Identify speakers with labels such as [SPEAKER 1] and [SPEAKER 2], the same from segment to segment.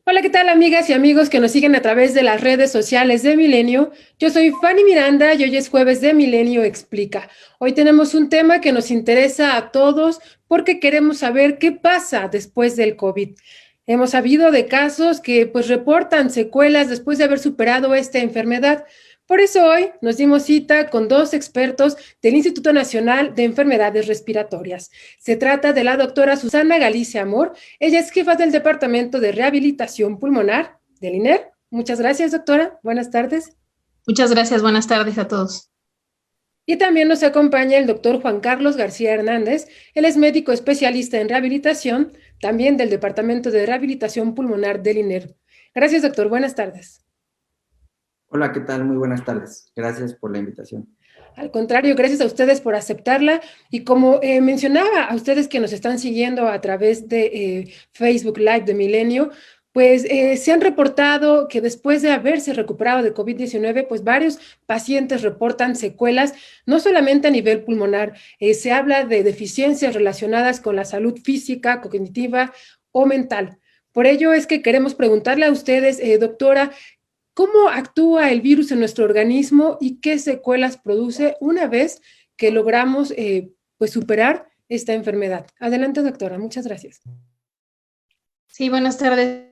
[SPEAKER 1] Hola, ¿qué tal amigas y amigos que nos siguen a través de las redes sociales de Milenio? Yo soy Fanny Miranda y hoy es jueves de Milenio Explica. Hoy tenemos un tema que nos interesa a todos porque queremos saber qué pasa después del COVID. Hemos sabido de casos que pues reportan secuelas después de haber superado esta enfermedad. Por eso hoy nos dimos cita con dos expertos del Instituto Nacional de Enfermedades Respiratorias. Se trata de la doctora Susana Galicia Amor. Ella es jefa del Departamento de Rehabilitación Pulmonar del INER. Muchas gracias, doctora. Buenas tardes.
[SPEAKER 2] Muchas gracias, buenas tardes a todos.
[SPEAKER 1] Y también nos acompaña el doctor Juan Carlos García Hernández. Él es médico especialista en rehabilitación, también del Departamento de Rehabilitación Pulmonar del INER. Gracias, doctor. Buenas tardes.
[SPEAKER 3] Hola, ¿qué tal? Muy buenas tardes. Gracias por la invitación.
[SPEAKER 1] Al contrario, gracias a ustedes por aceptarla. Y como mencionaba a ustedes que nos están siguiendo a través de Facebook Live de Milenio, pues se han reportado que después de haberse recuperado de COVID-19, pues varios pacientes reportan secuelas, no solamente a nivel pulmonar, se habla de deficiencias relacionadas con la salud física, cognitiva o mental. Por ello es que queremos preguntarle a ustedes, doctora, ¿cómo actúa el virus en nuestro organismo y qué secuelas produce una vez que logramos pues superar esta enfermedad? Adelante, doctora. Muchas gracias.
[SPEAKER 2] Sí, buenas tardes.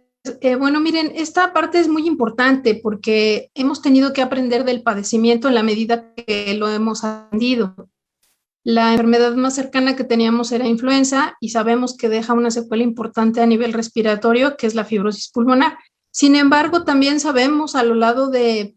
[SPEAKER 2] Bueno, miren, esta parte es muy importante porque hemos tenido que aprender del padecimiento en la medida que lo hemos aprendido. La enfermedad más cercana que teníamos era influenza y sabemos que deja una secuela importante a nivel respiratorio, que es la fibrosis pulmonar. Sin embargo, también sabemos a lo largo de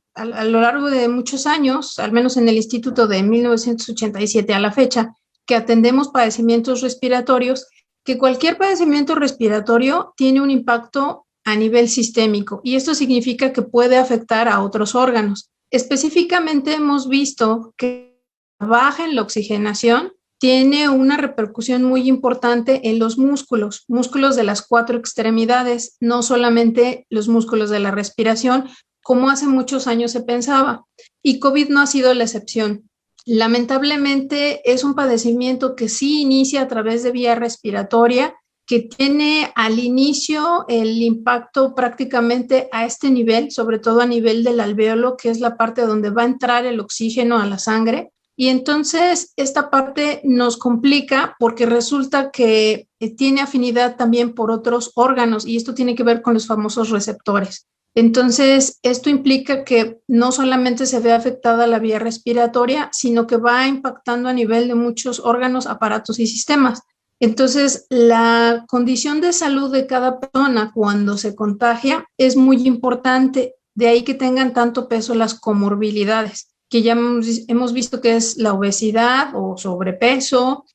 [SPEAKER 2] muchos años, al menos en el Instituto de 1987 a la fecha, que atendemos padecimientos respiratorios, que cualquier padecimiento respiratorio tiene un impacto a nivel sistémico y esto significa que puede afectar a otros órganos. Específicamente hemos visto que baja en la oxigenación tiene una repercusión muy importante en los músculos de las cuatro extremidades, no solamente los músculos de la respiración, como hace muchos años se pensaba. Y COVID no ha sido la excepción. Lamentablemente es un padecimiento que sí inicia a través de vía respiratoria, que tiene al inicio el impacto prácticamente a este nivel, sobre todo a nivel del alvéolo, que es la parte donde va a entrar el oxígeno a la sangre. Y entonces esta parte nos complica porque resulta que tiene afinidad también por otros órganos y esto tiene que ver con los famosos receptores. Entonces, esto implica que no solamente se ve afectada la vía respiratoria, sino que va impactando a nivel de muchos órganos, aparatos y sistemas. Entonces, la condición de salud de cada persona cuando se contagia es muy importante, de ahí que tengan tanto peso las comorbilidades, que ya hemos visto que es la obesidad o sobrepeso,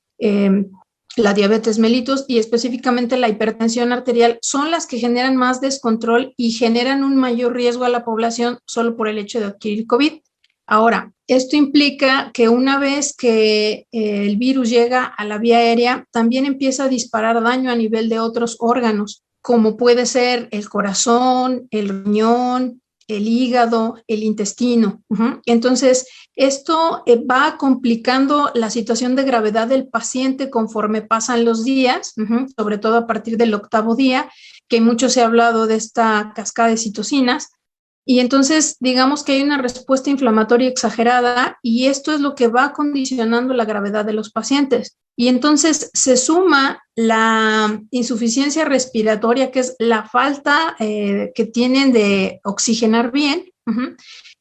[SPEAKER 2] la diabetes mellitus y específicamente la hipertensión arterial son las que generan más descontrol y generan un mayor riesgo a la población solo por el hecho de adquirir COVID. Ahora, esto implica que una vez que el virus llega a la vía aérea, también empieza a disparar daño a nivel de otros órganos, como puede ser el corazón, el riñón, el hígado, el intestino. Entonces, esto va complicando la situación de gravedad del paciente conforme pasan los días, sobre todo a partir del 8º día, que mucho se ha hablado de esta cascada de citocinas. Y entonces, digamos que hay una respuesta inflamatoria exagerada y esto es lo que va condicionando la gravedad de los pacientes. Y entonces se suma la insuficiencia respiratoria, que es la falta que tienen de oxigenar bien.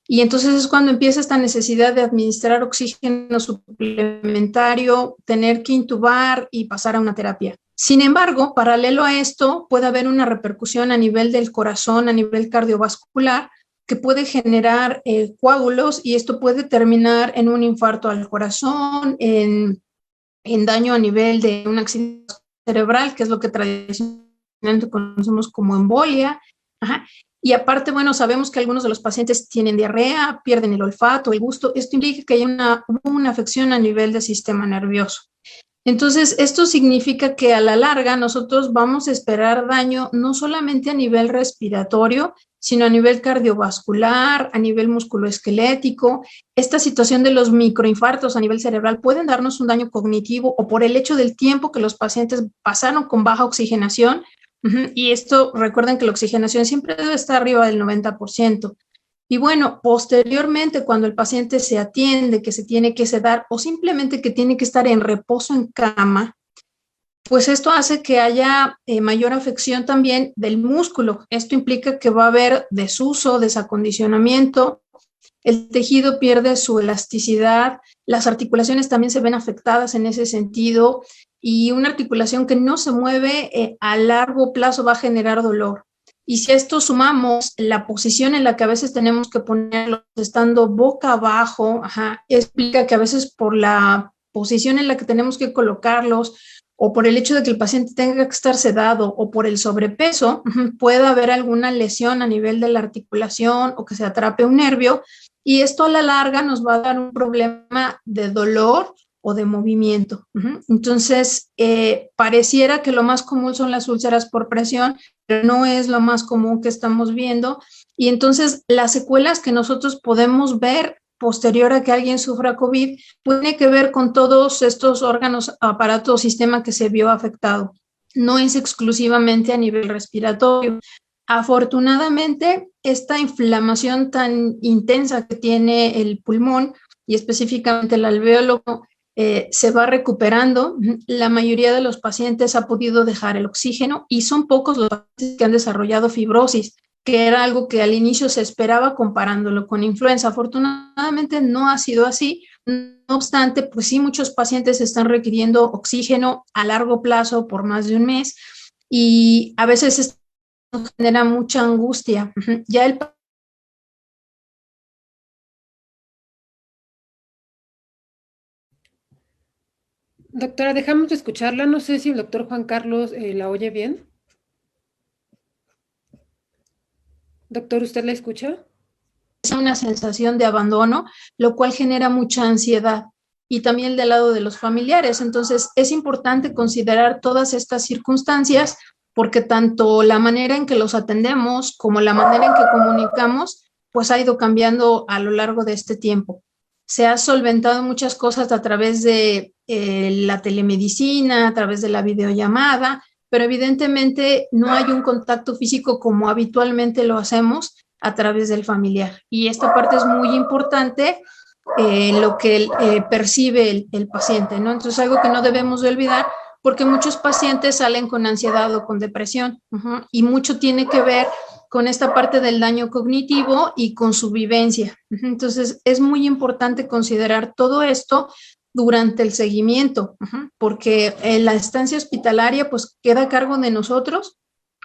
[SPEAKER 2] Y entonces es cuando empieza esta necesidad de administrar oxígeno suplementario, tener que intubar y pasar a una terapia. Sin embargo, paralelo a esto, puede haber una repercusión a nivel del corazón, a nivel cardiovascular, que puede generar coágulos y esto puede terminar en un infarto al corazón, en daño a nivel de un accidente cerebral, que es lo que tradicionalmente conocemos como embolia. Y aparte, bueno, sabemos que algunos de los pacientes tienen diarrea, pierden el olfato, el gusto. Esto implica que hay una afección a nivel del sistema nervioso. Entonces, esto significa que a la larga nosotros vamos a esperar daño no solamente a nivel respiratorio, sino a nivel cardiovascular, a nivel musculoesquelético. Esta situación de los microinfartos a nivel cerebral pueden darnos un daño cognitivo o por el hecho del tiempo que los pacientes pasaron con baja oxigenación, Y esto, recuerden que la oxigenación siempre debe estar arriba del 90%. Y bueno, posteriormente, cuando el paciente se atiende, que se tiene que sedar o simplemente que tiene que estar en reposo en cama, pues esto hace que haya mayor afección también del músculo. Esto implica que va a haber desuso, desacondicionamiento, el tejido pierde su elasticidad, las articulaciones también se ven afectadas en ese sentido y una articulación que no se mueve a largo plazo va a generar dolor. Y si a esto sumamos la posición en la que a veces tenemos que ponerlos estando boca abajo, explica que a veces por la posición en la que tenemos que colocarlos o por el hecho de que el paciente tenga que estar sedado o por el sobrepeso, puede haber alguna lesión a nivel de la articulación o que se atrape un nervio y esto a la larga nos va a dar un problema de dolor o de movimiento. Entonces, pareciera que lo más común son las úlceras por presión, pero no es lo más común que estamos viendo. Y entonces, las secuelas que nosotros podemos ver posterior a que alguien sufra COVID tiene que ver con todos estos órganos, aparatos, sistema que se vio afectado. No es exclusivamente a nivel respiratorio. Afortunadamente, esta inflamación tan intensa que tiene el pulmón y específicamente el alvéolo se va recuperando. La mayoría de los pacientes ha podido dejar el oxígeno y son pocos los pacientes que han desarrollado fibrosis, que era algo que al inicio se esperaba comparándolo con influenza. Afortunadamente no ha sido así. No obstante, pues sí, muchos pacientes están requiriendo oxígeno a largo plazo por más de un mes y a veces esto genera mucha angustia. Ya el
[SPEAKER 1] Doctora, dejamos de escucharla. No sé si el doctor Juan Carlos la oye bien. Doctor, ¿usted la escucha?
[SPEAKER 2] Es una sensación de abandono, lo cual genera mucha ansiedad y también del lado de los familiares. Entonces, es importante considerar todas estas circunstancias porque tanto la manera en que los atendemos como la manera en que comunicamos, pues ha ido cambiando a lo largo de este tiempo. Se ha solventado muchas cosas a través de la telemedicina, a través de la videollamada, pero evidentemente no hay un contacto físico como habitualmente lo hacemos a través del familiar. Y esta parte es muy importante, lo que percibe el paciente, ¿no? Entonces, algo que no debemos de olvidar, porque muchos pacientes salen con ansiedad o con depresión, y mucho tiene que ver con esta parte del daño cognitivo y con su vivencia. Entonces, es muy importante considerar todo esto durante el seguimiento, porque la estancia hospitalaria pues queda a cargo de nosotros,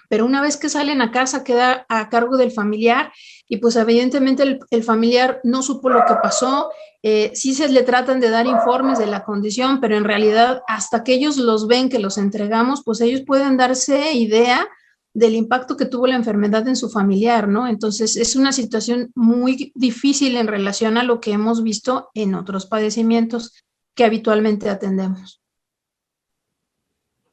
[SPEAKER 2] pero una vez que salen a casa queda a cargo del familiar y pues evidentemente el familiar no supo lo que pasó, sí se le tratan de dar informes de la condición, pero en realidad hasta que ellos los ven, que los entregamos, pues ellos pueden darse idea del impacto que tuvo la enfermedad en su familiar, ¿no? Entonces es una situación muy difícil en relación a lo que hemos visto en otros padecimientos que habitualmente atendemos.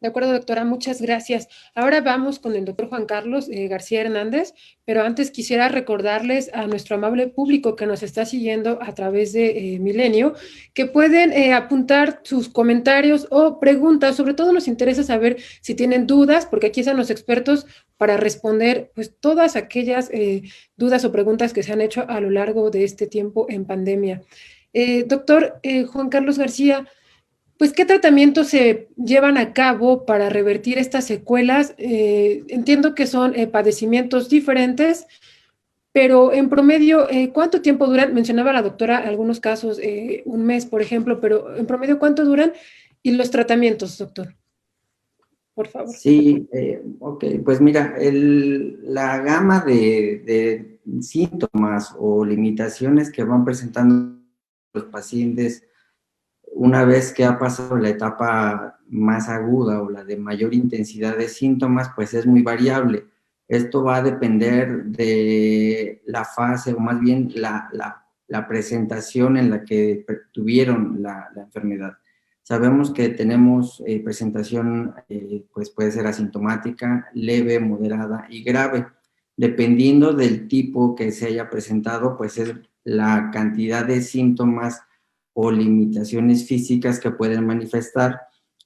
[SPEAKER 1] De acuerdo, doctora, muchas gracias. Ahora vamos con el doctor Juan Carlos García Hernández, pero antes quisiera recordarles a nuestro amable público que nos está siguiendo a través de Milenio, que pueden apuntar sus comentarios o preguntas. Sobre todo nos interesa saber si tienen dudas, porque aquí están los expertos para responder pues todas aquellas dudas o preguntas que se han hecho a lo largo de este tiempo en pandemia. Doctor Juan Carlos García, pues, ¿qué tratamientos se llevan a cabo para revertir estas secuelas? Entiendo que son padecimientos diferentes, pero en promedio, ¿cuánto tiempo duran? Mencionaba la doctora algunos casos, un mes, por ejemplo, pero en promedio, ¿cuánto duran? Y los tratamientos, doctor, por favor.
[SPEAKER 3] Sí, ok, pues mira, la gama de síntomas o limitaciones que van presentando los pacientes una vez que ha pasado la etapa más aguda o la de mayor intensidad de síntomas, pues es muy variable. Esto va a depender de la fase o más bien la presentación en la que tuvieron la enfermedad. Sabemos que tenemos presentación, pues puede ser asintomática, leve, moderada y grave. Dependiendo del tipo que se haya presentado, pues es la cantidad de síntomas o limitaciones físicas que pueden manifestar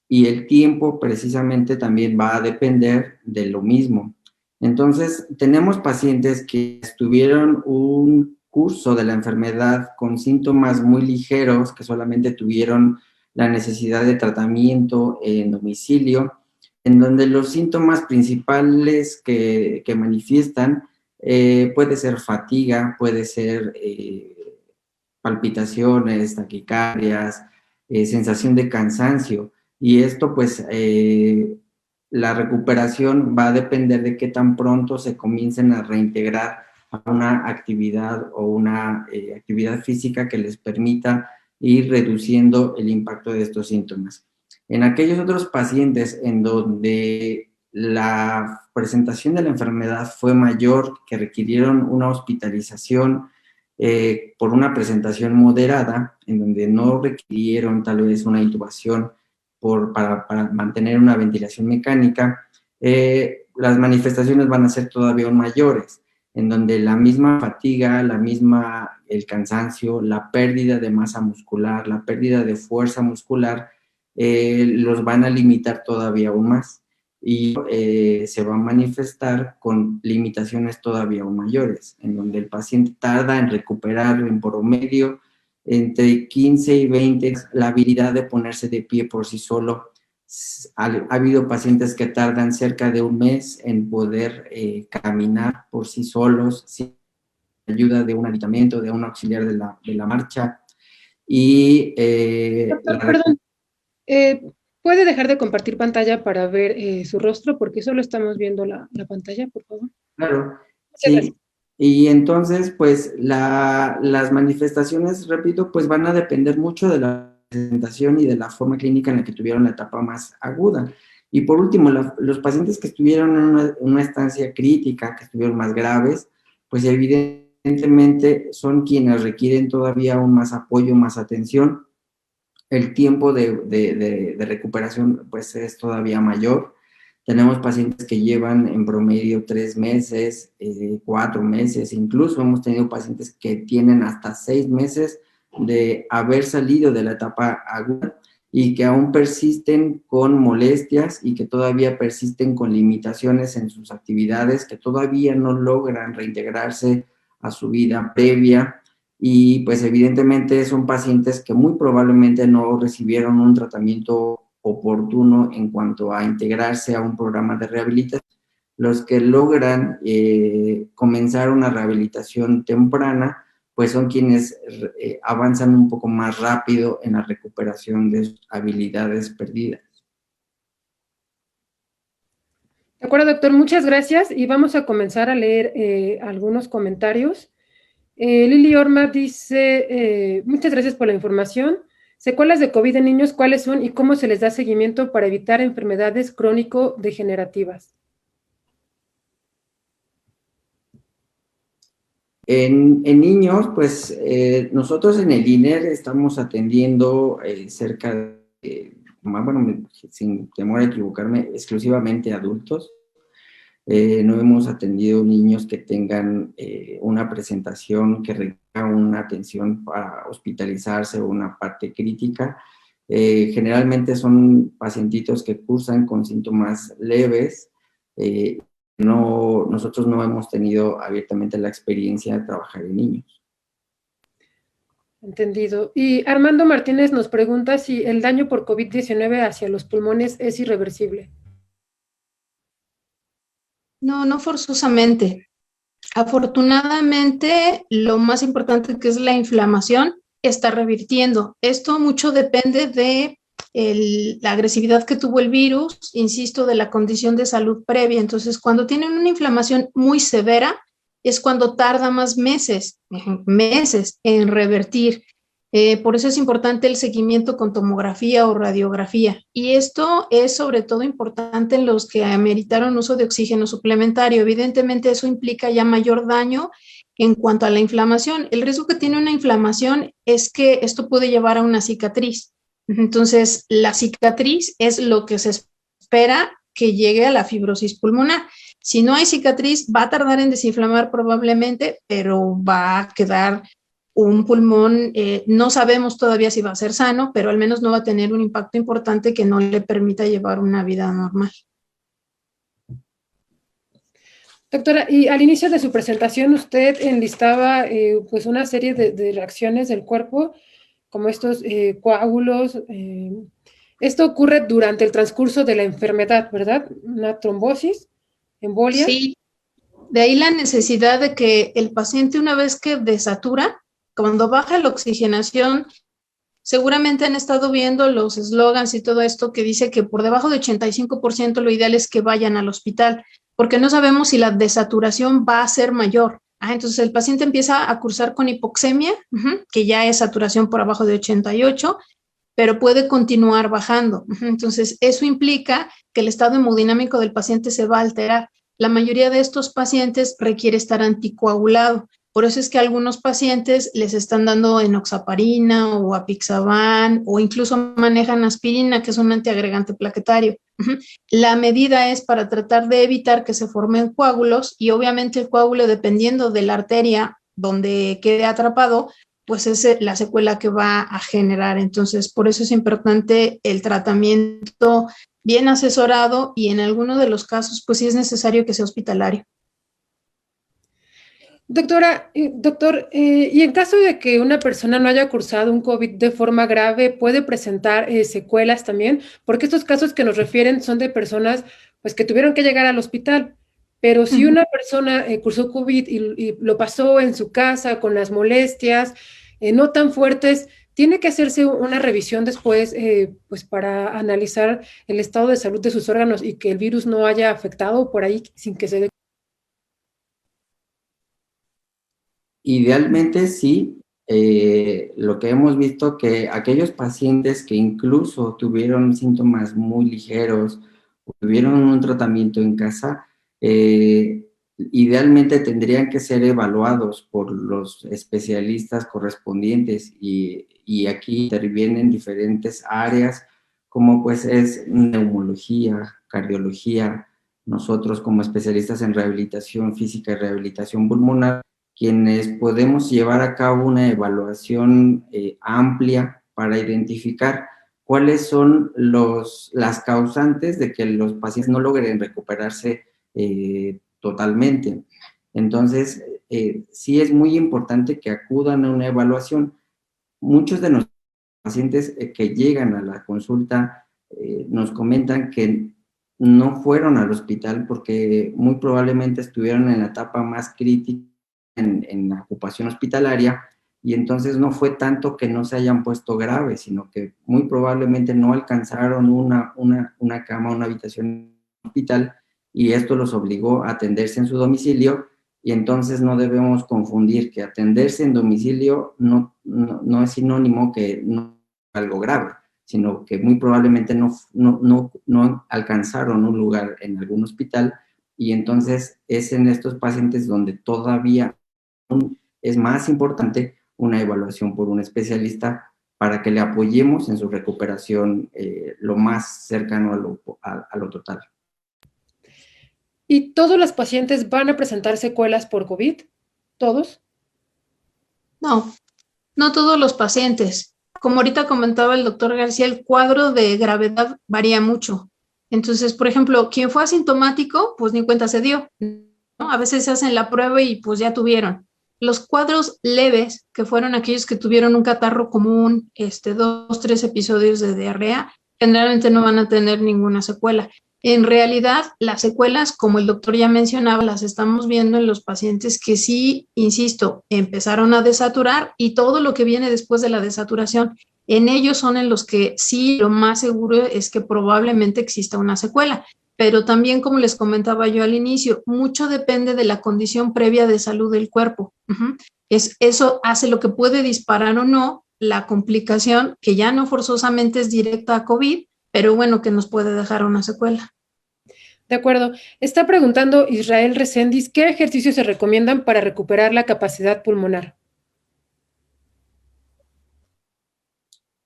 [SPEAKER 3] y el tiempo precisamente también va a depender de lo mismo. Entonces, tenemos pacientes que estuvieron un curso de la enfermedad con síntomas muy ligeros, que solamente tuvieron la necesidad de tratamiento en domicilio, en donde los síntomas principales que manifiestan puede ser fatiga, puede ser palpitaciones, taquicardias, sensación de cansancio. Y esto, pues, la recuperación va a depender de qué tan pronto se comiencen a reintegrar a una actividad o una actividad física que les permita ir reduciendo el impacto de estos síntomas. En aquellos otros pacientes en donde la presentación de la enfermedad fue mayor, que requirieron una hospitalización por una presentación moderada, en donde no requirieron tal vez una intubación para mantener una ventilación mecánica, las manifestaciones van a ser todavía aún mayores, en donde la misma fatiga, el cansancio, la pérdida de masa muscular, la pérdida de fuerza muscular, los van a limitar todavía aún más y se va a manifestar con limitaciones todavía aún mayores, en donde el paciente tarda en recuperar en promedio entre 15 y 20 la habilidad de ponerse de pie por sí solo. Ha habido pacientes que tardan cerca de un mes en poder caminar por sí solos, sin ayuda de un aditamento, de un auxiliar de la marcha. Y
[SPEAKER 1] Doctor, perdón, ¿puede dejar de compartir pantalla para ver su rostro? Porque solo estamos viendo la pantalla, por favor.
[SPEAKER 3] claro,
[SPEAKER 1] Muchas gracias.
[SPEAKER 3] sí. Y entonces, pues, las manifestaciones, repito, pues van a depender mucho de la presentación y de la forma clínica en la que tuvieron la etapa más aguda. Y por último, los pacientes que estuvieron en una estancia crítica, que estuvieron más graves, pues evidentemente son quienes requieren todavía aún más apoyo, más atención. El tiempo de recuperación, pues, es todavía mayor. Tenemos pacientes que llevan en promedio 3 meses, 4 meses, incluso hemos tenido pacientes que tienen hasta 6 meses de haber salido de la etapa aguda y que aún persisten con molestias y que todavía persisten con limitaciones en sus actividades, que todavía no logran reintegrarse a su vida previa. Y pues evidentemente son pacientes que muy probablemente no recibieron un tratamiento oportuno en cuanto a integrarse a un programa de rehabilitación. Los que logran comenzar una rehabilitación temprana, pues son quienes avanzan un poco más rápido en la recuperación de sus habilidades perdidas.
[SPEAKER 1] De acuerdo, doctor, muchas gracias y vamos a comenzar a leer algunos comentarios. Lili Orma dice, muchas gracias por la información. Secuelas de COVID en niños, ¿cuáles son y cómo se les da seguimiento para evitar enfermedades crónico-degenerativas?
[SPEAKER 3] En niños, pues nosotros en el INER estamos atendiendo cerca de, bueno, sin temor a equivocarme, exclusivamente adultos. No hemos atendido niños que tengan una presentación que requiera una atención para hospitalizarse o una parte crítica. Generalmente son pacientitos que cursan con síntomas leves. Nosotros no hemos tenido abiertamente la experiencia de trabajar en niños.
[SPEAKER 1] Entendido. Y Armando Martínez nos pregunta si el daño por COVID-19 hacia los pulmones es irreversible.
[SPEAKER 2] No, no forzosamente. Afortunadamente, lo más importante que es la inflamación está revirtiendo. Esto mucho depende de la agresividad que tuvo el virus, insisto, de la condición de salud previa. Entonces, cuando tienen una inflamación muy severa, es cuando tarda más meses en revertir. Por eso es importante el seguimiento con tomografía o radiografía. Y esto es sobre todo importante en los que ameritaron uso de oxígeno suplementario. Evidentemente, eso implica ya mayor daño en cuanto a la inflamación. El riesgo que tiene una inflamación es que esto puede llevar a una cicatriz. Entonces, la cicatriz es lo que se espera que llegue a la fibrosis pulmonar. Si no hay cicatriz, va a tardar en desinflamar probablemente, pero va a quedar un pulmón, no sabemos todavía si va a ser sano, pero al menos no va a tener un impacto importante que no le permita llevar una vida normal.
[SPEAKER 1] Doctora, y al inicio de su presentación usted enlistaba pues una serie de reacciones del cuerpo, como estos coágulos. Esto ocurre durante el transcurso de la enfermedad, ¿verdad? Una trombosis, embolia.
[SPEAKER 2] Sí, de ahí la necesidad de que el paciente, una vez que desatura, cuando baja la oxigenación, seguramente han estado viendo los eslogans y todo esto que dice que por debajo de 85% lo ideal es que vayan al hospital, porque no sabemos si la desaturación va a ser mayor. Entonces el paciente empieza a cursar con hipoxemia, que ya es saturación por abajo de 88, pero puede continuar bajando. Entonces eso implica que el estado hemodinámico del paciente se va a alterar. La mayoría de estos pacientes requiere estar anticoagulado. Por eso es que a algunos pacientes les están dando enoxaparina o apixaban o incluso manejan aspirina, que es un antiagregante plaquetario. La medida es para tratar de evitar que se formen coágulos y obviamente el coágulo, dependiendo de la arteria donde quede atrapado, pues es la secuela que va a generar. Entonces, por eso es importante el tratamiento bien asesorado y en algunos de los casos, pues sí es necesario que sea hospitalario.
[SPEAKER 1] Doctora, doctor, y en caso de que una persona no haya cursado un COVID de forma grave, ¿puede presentar secuelas también? Porque estos casos que nos refieren son de personas pues, que tuvieron que llegar al hospital. Pero si una persona cursó COVID y lo pasó en su casa con las molestias no tan fuertes, ¿tiene que hacerse una revisión después pues para analizar el estado de salud de sus órganos y que el virus no haya afectado por ahí sin que se dé?
[SPEAKER 3] Idealmente sí, lo que hemos visto que aquellos pacientes que incluso tuvieron síntomas muy ligeros o tuvieron un tratamiento en casa, idealmente tendrían que ser evaluados por los especialistas correspondientes y aquí intervienen diferentes áreas como pues es neumología, cardiología, nosotros como especialistas en rehabilitación física y rehabilitación pulmonar, quienes podemos llevar a cabo una evaluación amplia para identificar cuáles son las causantes de que los pacientes no logren recuperarse totalmente. Entonces, sí es muy importante que acudan a una evaluación. Muchos de nuestros pacientes que llegan a la consulta nos comentan que no fueron al hospital porque muy probablemente estuvieron en la etapa más crítica en la ocupación hospitalaria y entonces no fue tanto que no se hayan puesto graves, sino que muy probablemente no alcanzaron una cama, una habitación en el hospital y esto los obligó a atenderse en su domicilio y entonces no debemos confundir que atenderse en domicilio no es sinónimo que no es algo grave, sino que muy probablemente no alcanzaron un lugar en algún hospital y entonces es en estos pacientes donde todavía es más importante una evaluación por un especialista para que le apoyemos en su recuperación lo más cercano a lo total.
[SPEAKER 1] ¿Y todos los pacientes van a presentar secuelas por COVID? ¿Todos?
[SPEAKER 2] No, no todos los pacientes. Como ahorita comentaba el doctor García, el cuadro de gravedad varía mucho. Entonces, por ejemplo, quien fue asintomático, pues ni cuenta se dio, ¿no? A veces se hacen la prueba y pues ya tuvieron. Los cuadros leves, que fueron aquellos que tuvieron un catarro común, 2, 3 episodios de diarrea, generalmente no van a tener ninguna secuela. En realidad, las secuelas, como el doctor ya mencionaba, las estamos viendo en los pacientes que sí, insisto, empezaron a desaturar y todo lo que viene después de la desaturación, en ellos son en los que sí, lo más seguro es que probablemente exista una secuela. Pero también, como les comentaba yo al inicio, mucho depende de la condición previa de salud del cuerpo. Eso hace lo que puede disparar o no la complicación, que ya no forzosamente es directa a COVID, pero bueno, que nos puede dejar una secuela.
[SPEAKER 1] De acuerdo. Está preguntando Israel Reséndiz, ¿qué ejercicios se recomiendan para recuperar la capacidad pulmonar?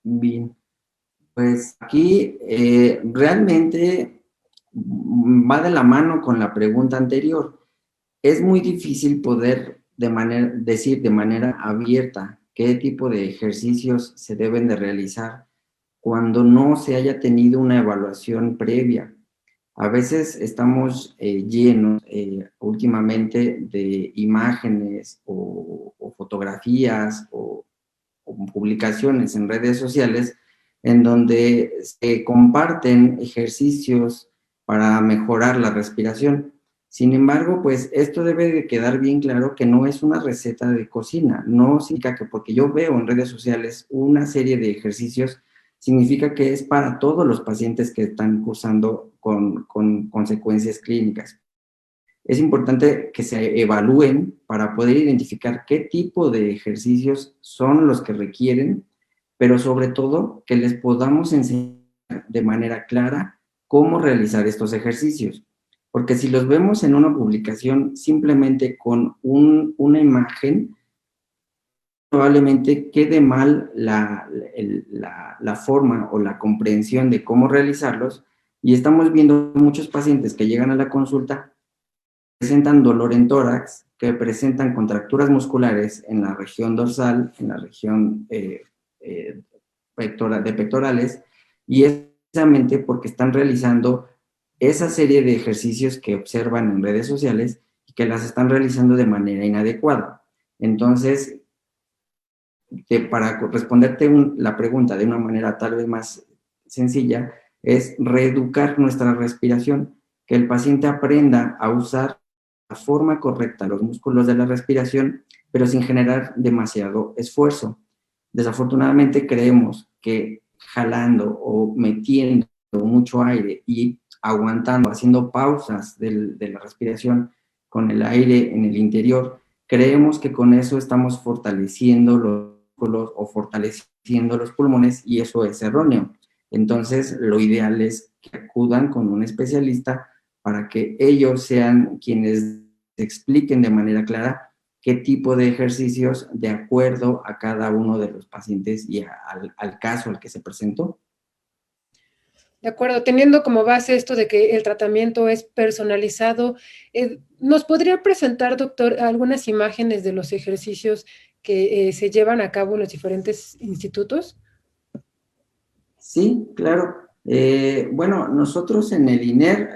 [SPEAKER 3] Bien, pues aquí realmente va de la mano con la pregunta anterior. Es muy difícil poder decir de manera abierta qué tipo de ejercicios se deben de realizar cuando no se haya tenido una evaluación previa. A veces estamos llenos últimamente de imágenes o fotografías o publicaciones en redes sociales en donde se comparten ejercicios para mejorar la respiración. Sin embargo, pues esto debe de quedar bien claro que no es una receta de cocina, no significa que porque yo veo en redes sociales una serie de ejercicios, significa que es para todos los pacientes que están cursando con consecuencias clínicas. Es importante que se evalúen para poder identificar qué tipo de ejercicios son los que requieren, pero sobre todo que les podamos enseñar de manera clara cómo realizar estos ejercicios. Porque si los vemos en una publicación simplemente con una imagen, probablemente quede mal la forma o la comprensión de cómo realizarlos, y estamos viendo muchos pacientes que llegan a la consulta presentan dolor en tórax, que presentan contracturas musculares en la región dorsal, en la región de pectorales, y es precisamente porque están realizando esa serie de ejercicios que observan en redes sociales y que las están realizando de manera inadecuada. Entonces, para responderte la pregunta de una manera tal vez más sencilla, es reeducar nuestra respiración, que el paciente aprenda a usar la forma correcta los músculos de la respiración, pero sin generar demasiado esfuerzo. Desafortunadamente creemos que jalando o metiendo mucho aire y aguantando, haciendo pausas de la respiración con el aire en el interior, creemos que con eso estamos fortaleciendo los músculos o fortaleciendo los pulmones, y eso es erróneo. Entonces, lo ideal es que acudan con un especialista para que ellos sean quienes expliquen de manera clara qué tipo de ejercicios de acuerdo a cada uno de los pacientes y al caso al que se presentó.
[SPEAKER 1] De acuerdo, teniendo como base esto de que el tratamiento es personalizado, ¿nos podría presentar, doctor, algunas imágenes de los ejercicios que se llevan a cabo en los diferentes institutos?
[SPEAKER 3] Sí, claro. Bueno, nosotros en el INER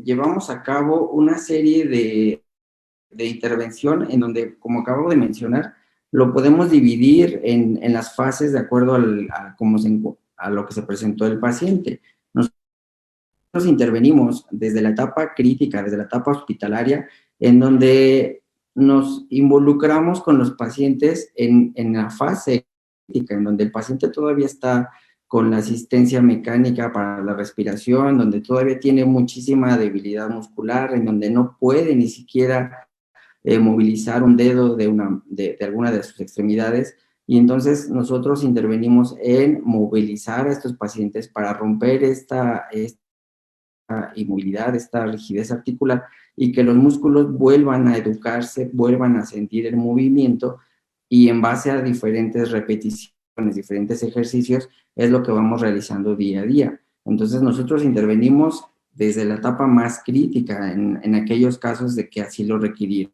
[SPEAKER 3] llevamos a cabo una serie de intervención en donde, como acabo de mencionar, lo podemos dividir en las fases de acuerdo a lo que se presentó el paciente. Nosotros intervenimos desde la etapa crítica, desde la etapa hospitalaria, en donde nos involucramos con los pacientes en la fase crítica, en donde el paciente todavía está con la asistencia mecánica para la respiración, donde todavía tiene muchísima debilidad muscular, en donde no puede ni siquiera movilizar un dedo de alguna de sus extremidades, y entonces nosotros intervenimos en movilizar a estos pacientes para romper esta inmovilidad, esta rigidez articular, y que los músculos vuelvan a educarse, vuelvan a sentir el movimiento, y en base a diferentes repeticiones, diferentes ejercicios, es lo que vamos realizando día a día. Entonces nosotros intervenimos desde la etapa más crítica en aquellos casos de que así lo requirieron.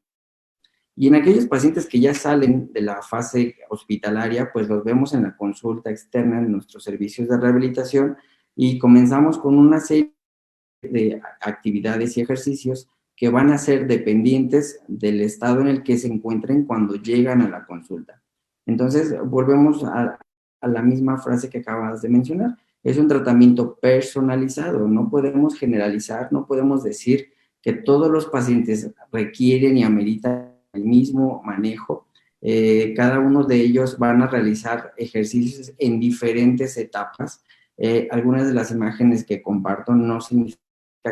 [SPEAKER 3] Y en aquellos pacientes que ya salen de la fase hospitalaria, pues los vemos en la consulta externa en nuestros servicios de rehabilitación, y comenzamos con una serie de actividades y ejercicios que van a ser dependientes del estado en el que se encuentren cuando llegan a la consulta. Entonces, volvemos a la misma frase que acabas de mencionar. Es un tratamiento personalizado, no podemos generalizar, no podemos decir que todos los pacientes requieren y ameritan el mismo manejo. Cada uno de ellos van a realizar ejercicios en diferentes etapas. Algunas de las imágenes que comparto no significan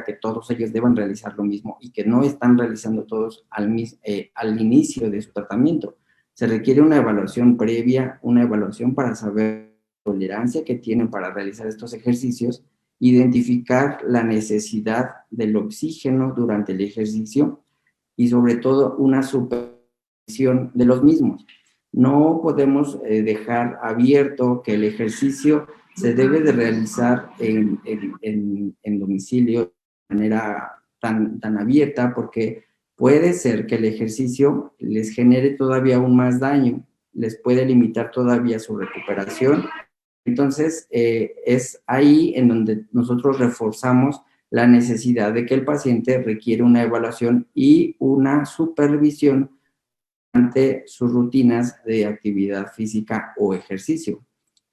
[SPEAKER 3] que todos ellos deban realizar lo mismo, y que no están realizando todos al inicio de su tratamiento. Se requiere una evaluación previa, una evaluación para saber la tolerancia que tienen para realizar estos ejercicios, identificar la necesidad del oxígeno durante el ejercicio, y sobre todo una supervisión de los mismos. No podemos dejar abierto que el ejercicio se debe de realizar en domicilio de manera tan abierta, porque puede ser que el ejercicio les genere todavía aún más daño. les puede limitar todavía su recuperación. Entonces, es ahí en donde nosotros reforzamos la necesidad de que el paciente requiere una evaluación y una supervisión ante sus rutinas de actividad física o ejercicio.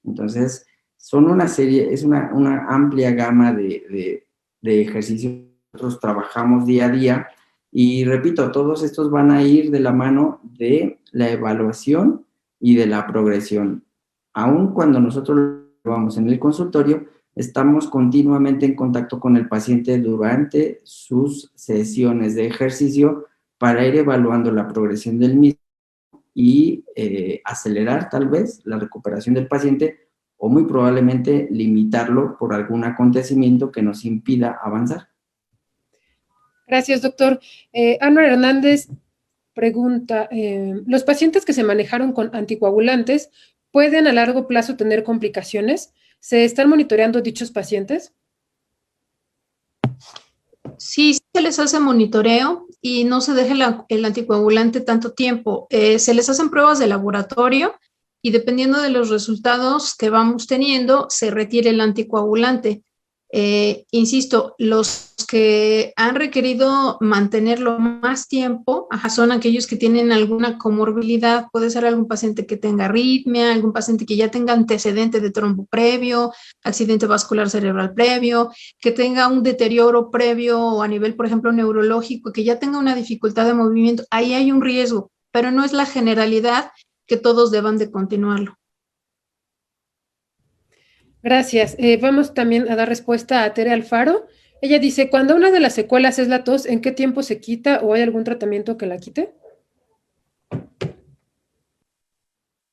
[SPEAKER 3] Entonces, son una serie, es una amplia gama de ejercicios que nosotros trabajamos día a día, y repito, todos estos van a ir de la mano de la evaluación y de la progresión. Aun cuando nosotros lo vamos en el consultorio, estamos continuamente en contacto con el paciente durante sus sesiones de ejercicio para ir evaluando la progresión del mismo y acelerar tal vez la recuperación del paciente, o muy probablemente limitarlo por algún acontecimiento que nos impida avanzar.
[SPEAKER 1] Gracias, doctor. Ana Hernández pregunta, ¿los pacientes que se manejaron con anticoagulantes pueden a largo plazo tener complicaciones? ¿Se están monitoreando dichos pacientes?
[SPEAKER 2] Sí, se les hace monitoreo y no se deja el anticoagulante tanto tiempo. Se les hacen pruebas de laboratorio y dependiendo de los resultados que vamos teniendo, se retira el anticoagulante. Insisto, los que han requerido mantenerlo más tiempo son aquellos que tienen alguna comorbilidad. Puede ser algún paciente que tenga arritmia, algún paciente que ya tenga antecedente de trombo previo, accidente vascular cerebral previo, que tenga un deterioro previo a nivel, por ejemplo, neurológico, que ya tenga una dificultad de movimiento. Ahí hay un riesgo, pero no es la generalidad que todos deban de continuarlo.
[SPEAKER 1] Gracias. Vamos también a dar respuesta a Tere Alfaro. Ella dice, cuando una de las secuelas es la tos, ¿en qué tiempo se quita o hay algún tratamiento que la quite?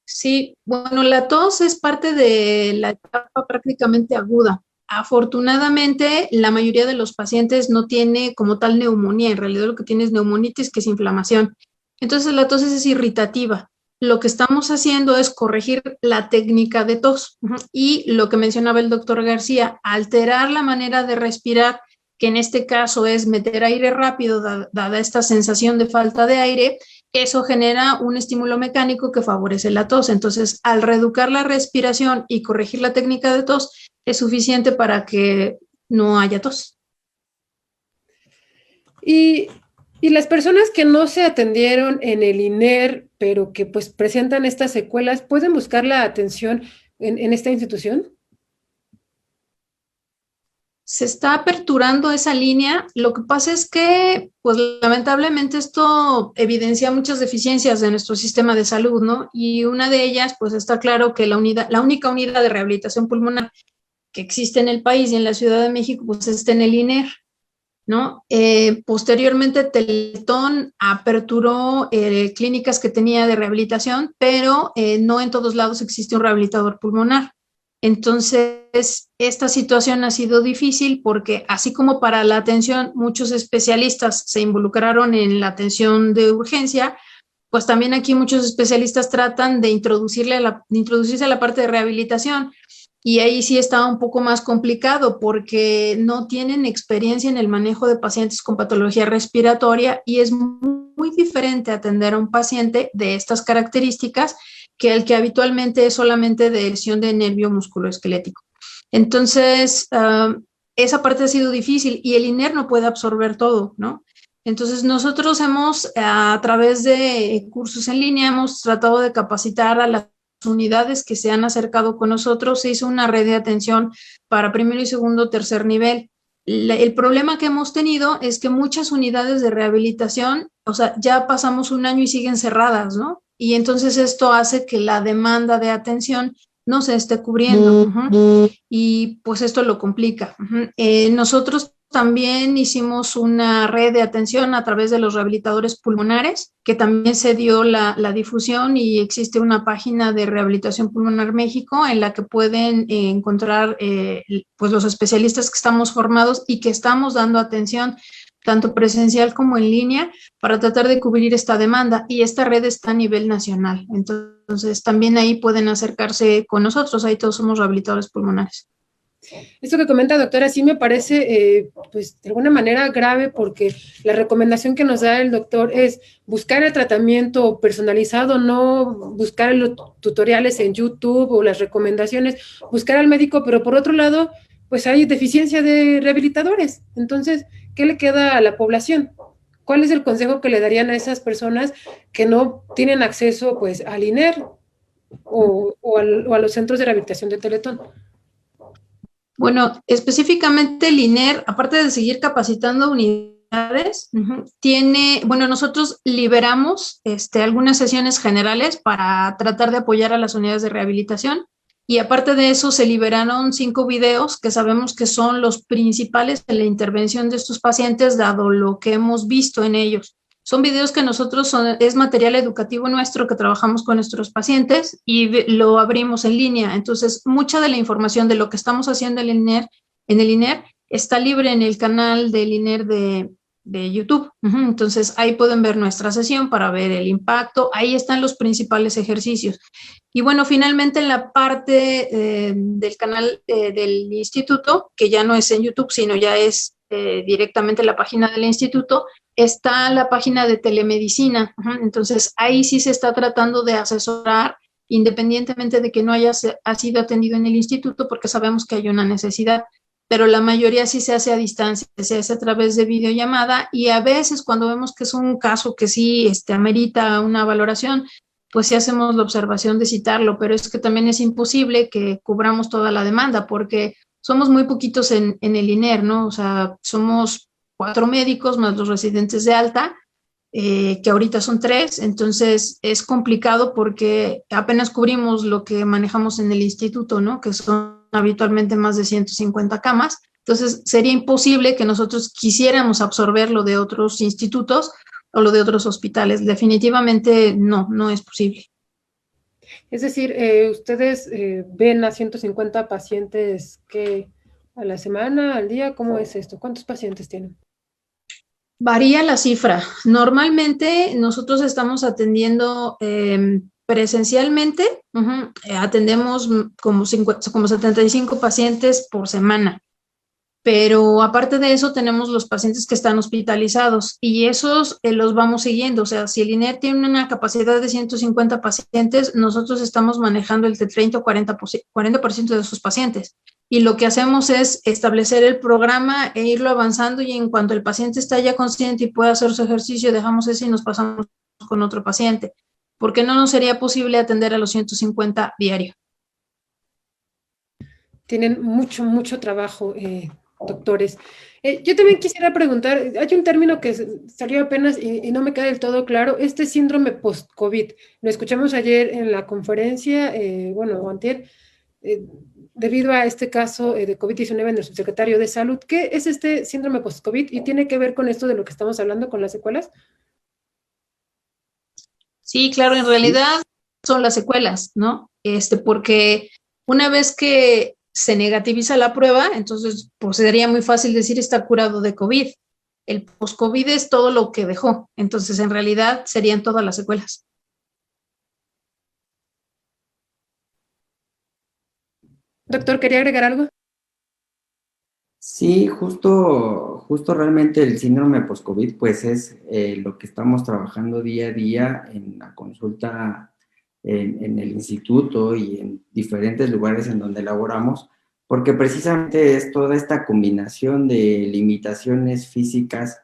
[SPEAKER 2] Sí, bueno, la tos es parte de la etapa prácticamente aguda. Afortunadamente, la mayoría de los pacientes no tiene como tal neumonía. En realidad lo que tiene es neumonitis, que es inflamación. Entonces la tos es irritativa. Lo que estamos haciendo es corregir la técnica de tos y lo que mencionaba el doctor García, alterar la manera de respirar, que en este caso es meter aire rápido, dada esta sensación de falta de aire. Eso genera un estímulo mecánico que favorece la tos. Entonces, al reeducar la respiración y corregir la técnica de tos, es suficiente para que no haya tos.
[SPEAKER 1] Y las personas que no se atendieron en el INER, pero que pues presentan estas secuelas, ¿pueden buscar la atención en esta institución?
[SPEAKER 2] Se está aperturando esa línea. Lo que pasa es que, pues lamentablemente esto evidencia muchas deficiencias de nuestro sistema de salud, ¿no? Y una de ellas, pues está claro que la única unidad de rehabilitación pulmonar que existe en el país y en la Ciudad de México, pues está en el INER, ¿no? Posteriormente, Teletón aperturó clínicas que tenía de rehabilitación, pero no en todos lados existe un rehabilitador pulmonar. Entonces, esta situación ha sido difícil porque así como para la atención muchos especialistas se involucraron en la atención de urgencia, pues también aquí muchos especialistas tratan de introducirse a la parte de rehabilitación. Y ahí sí está un poco más complicado porque no tienen experiencia en el manejo de pacientes con patología respiratoria y es muy diferente atender a un paciente de estas características que el que habitualmente es solamente de lesión de nervio musculoesquelético. Entonces, esa parte ha sido difícil y el INER no puede absorber todo, ¿no? Entonces, nosotros a través de cursos en línea, hemos tratado de capacitar a las unidades que se han acercado con nosotros. Se hizo una red de atención para primero y segundo, tercer nivel. El problema que hemos tenido es que muchas unidades de rehabilitación, o sea, ya pasamos un año y siguen cerradas, ¿no? Y entonces esto hace que la demanda de atención no se esté cubriendo y pues esto lo complica. Nosotros también hicimos una red de atención a través de los rehabilitadores pulmonares, que también se dio la difusión y existe una página de Rehabilitación Pulmonar México en la que pueden encontrar pues los especialistas que estamos formados y que estamos dando atención tanto presencial como en línea para tratar de cubrir esta demanda, y esta red está a nivel nacional. Entonces también ahí pueden acercarse con nosotros, ahí todos somos rehabilitadores pulmonares.
[SPEAKER 1] Esto que comenta, doctora, sí me parece, pues, de alguna manera grave, porque la recomendación que nos da el doctor es buscar el tratamiento personalizado, no buscar los tutoriales en YouTube o las recomendaciones, buscar al médico, pero por otro lado, pues hay deficiencia de rehabilitadores. Entonces, ¿qué le queda a la población? ¿Cuál es el consejo que le darían a esas personas que no tienen acceso, pues, al INER o a los centros de rehabilitación de Teletón?
[SPEAKER 2] Bueno, específicamente el INER, aparte de seguir capacitando unidades, tiene, bueno, nosotros liberamos algunas sesiones generales para tratar de apoyar a las unidades de rehabilitación, y aparte de eso se liberaron 5 videos que sabemos que son los principales en la intervención de estos pacientes, dado lo que hemos visto en ellos. Son videos que nosotros, es material educativo nuestro que trabajamos con nuestros pacientes y lo abrimos en línea. Entonces, mucha de la información de lo que estamos haciendo en el INER está libre en el canal del INER de YouTube. Entonces, ahí pueden ver nuestra sesión para ver el impacto. Ahí están los principales ejercicios. Y bueno, finalmente en la parte del canal del instituto, que ya no es en YouTube, sino ya es directamente la página del instituto, está la página de telemedicina. Entonces, ahí sí se está tratando de asesorar, independientemente de que no haya sido atendido en el instituto, porque sabemos que hay una necesidad, pero la mayoría sí se hace a distancia, se hace a través de videollamada, y a veces cuando vemos que es un caso que sí amerita una valoración, pues sí hacemos la observación de citarlo, pero es que también es imposible que cubramos toda la demanda, porque somos muy poquitos en el INER, ¿no? O sea, somos 4 médicos más los residentes de alta, que ahorita son 3, entonces es complicado porque apenas cubrimos lo que manejamos en el instituto, ¿no? Que son habitualmente más de 150 camas. Entonces sería imposible que nosotros quisiéramos absorber lo de otros institutos o lo de otros hospitales. Definitivamente no es posible.
[SPEAKER 1] Es decir, ustedes ven a 150 pacientes que a la semana, al día, ¿cómo es esto? ¿Cuántos pacientes tienen?
[SPEAKER 2] Varía la cifra. Normalmente nosotros estamos atendiendo presencialmente, atendemos como 75 pacientes por semana, pero aparte de eso tenemos los pacientes que están hospitalizados y esos los vamos siguiendo. O sea, si el INER tiene una capacidad de 150 pacientes, nosotros estamos manejando el de 30 o 40% de esos pacientes. Y lo que hacemos es establecer el programa e irlo avanzando, y en cuanto el paciente está ya consciente y puede hacer su ejercicio, dejamos ese y nos pasamos con otro paciente, porque no nos sería posible atender a los 150 diario.
[SPEAKER 1] Tienen mucho trabajo, doctores. Yo también quisiera preguntar, hay un término que salió apenas y no me queda del todo claro, este síndrome post-COVID. Lo escuchamos ayer en la conferencia, o antier, debido a este caso de COVID-19 en el subsecretario de Salud. ¿Qué es este síndrome post-COVID y tiene que ver con esto de lo que estamos hablando, con las secuelas?
[SPEAKER 2] Sí, claro, en realidad son las secuelas, ¿no? Porque una vez que se negativiza la prueba, entonces pues sería muy fácil decir está curado de COVID. El post-COVID es todo lo que dejó, entonces en realidad serían todas las secuelas.
[SPEAKER 1] Doctor, ¿quería agregar algo?
[SPEAKER 3] Sí, justo realmente el síndrome post-COVID, pues es lo que estamos trabajando día a día en la consulta en el instituto y en diferentes lugares en donde laboramos, porque precisamente es toda esta combinación de limitaciones físicas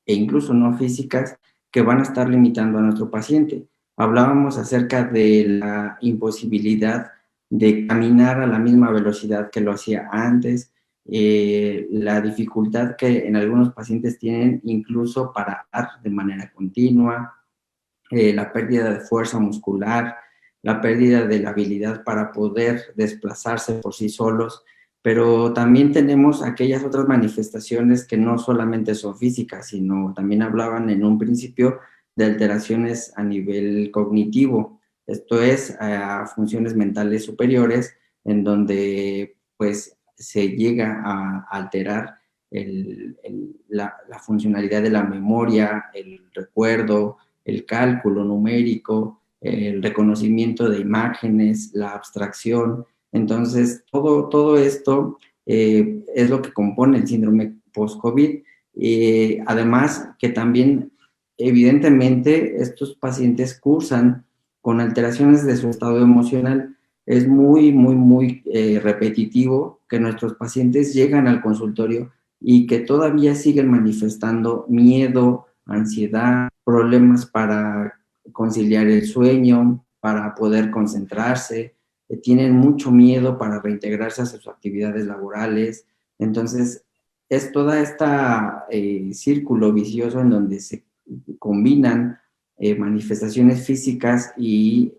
[SPEAKER 3] e incluso no físicas que van a estar limitando a nuestro paciente. Hablábamos acerca de la imposibilidad de caminar a la misma velocidad que lo hacía antes, la dificultad que en algunos pacientes tienen incluso para andar de manera continua, la pérdida de fuerza muscular, la pérdida de la habilidad para poder desplazarse por sí solos, pero también tenemos aquellas otras manifestaciones que no solamente son físicas, sino también hablaban en un principio de alteraciones a nivel cognitivo, esto es, a funciones mentales superiores, en donde pues se llega a alterar la funcionalidad de la memoria, el recuerdo, el cálculo numérico, el reconocimiento de imágenes, la abstracción. Entonces, todo esto es lo que compone el síndrome post-COVID. Además, que también, evidentemente, estos pacientes cursan con alteraciones de su estado emocional. Es muy repetitivo que nuestros pacientes llegan al consultorio y que todavía siguen manifestando miedo, ansiedad, problemas para conciliar el sueño, para poder concentrarse, tienen mucho miedo para reintegrarse a sus actividades laborales. Entonces, es toda esta círculo vicioso en donde se combinan manifestaciones físicas y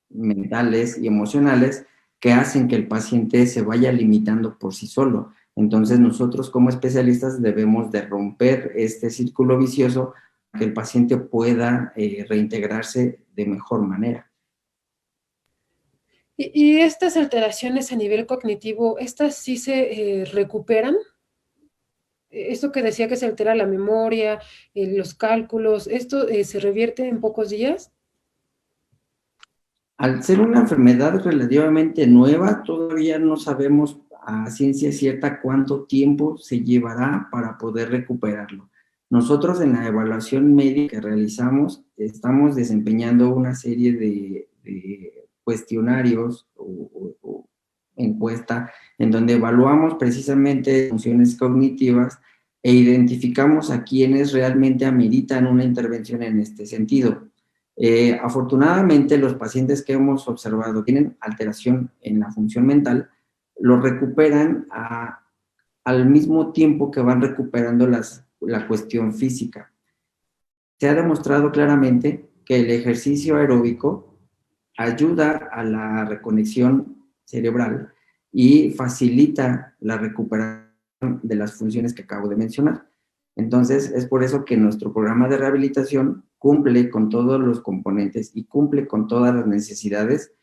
[SPEAKER 3] mentales y emocionales que hacen que el paciente se vaya limitando por sí solo. Entonces, nosotros como especialistas debemos de romper este círculo vicioso para que el paciente pueda reintegrarse de mejor manera.
[SPEAKER 1] ¿Y estas alteraciones a nivel cognitivo, estas sí se recuperan? Esto que decía que se altera la memoria, los cálculos, ¿esto se revierte en pocos días?
[SPEAKER 3] Al ser una enfermedad relativamente nueva, todavía no sabemos a ciencia cierta cuánto tiempo se llevará para poder recuperarlo. Nosotros en la evaluación médica que realizamos estamos desempeñando una serie de cuestionarios o encuesta en donde evaluamos precisamente funciones cognitivas e identificamos a quienes realmente ameritan una intervención en este sentido. Afortunadamente, los pacientes que hemos observado tienen alteración en la función mental, lo recuperan al mismo tiempo que van recuperando la cuestión física. Se ha demostrado claramente que el ejercicio aeróbico ayuda a la reconexión cerebral y facilita la recuperación de las funciones que acabo de mencionar. Entonces, es por eso que nuestro programa de rehabilitación cumple con todos los componentes y cumple con todas las necesidades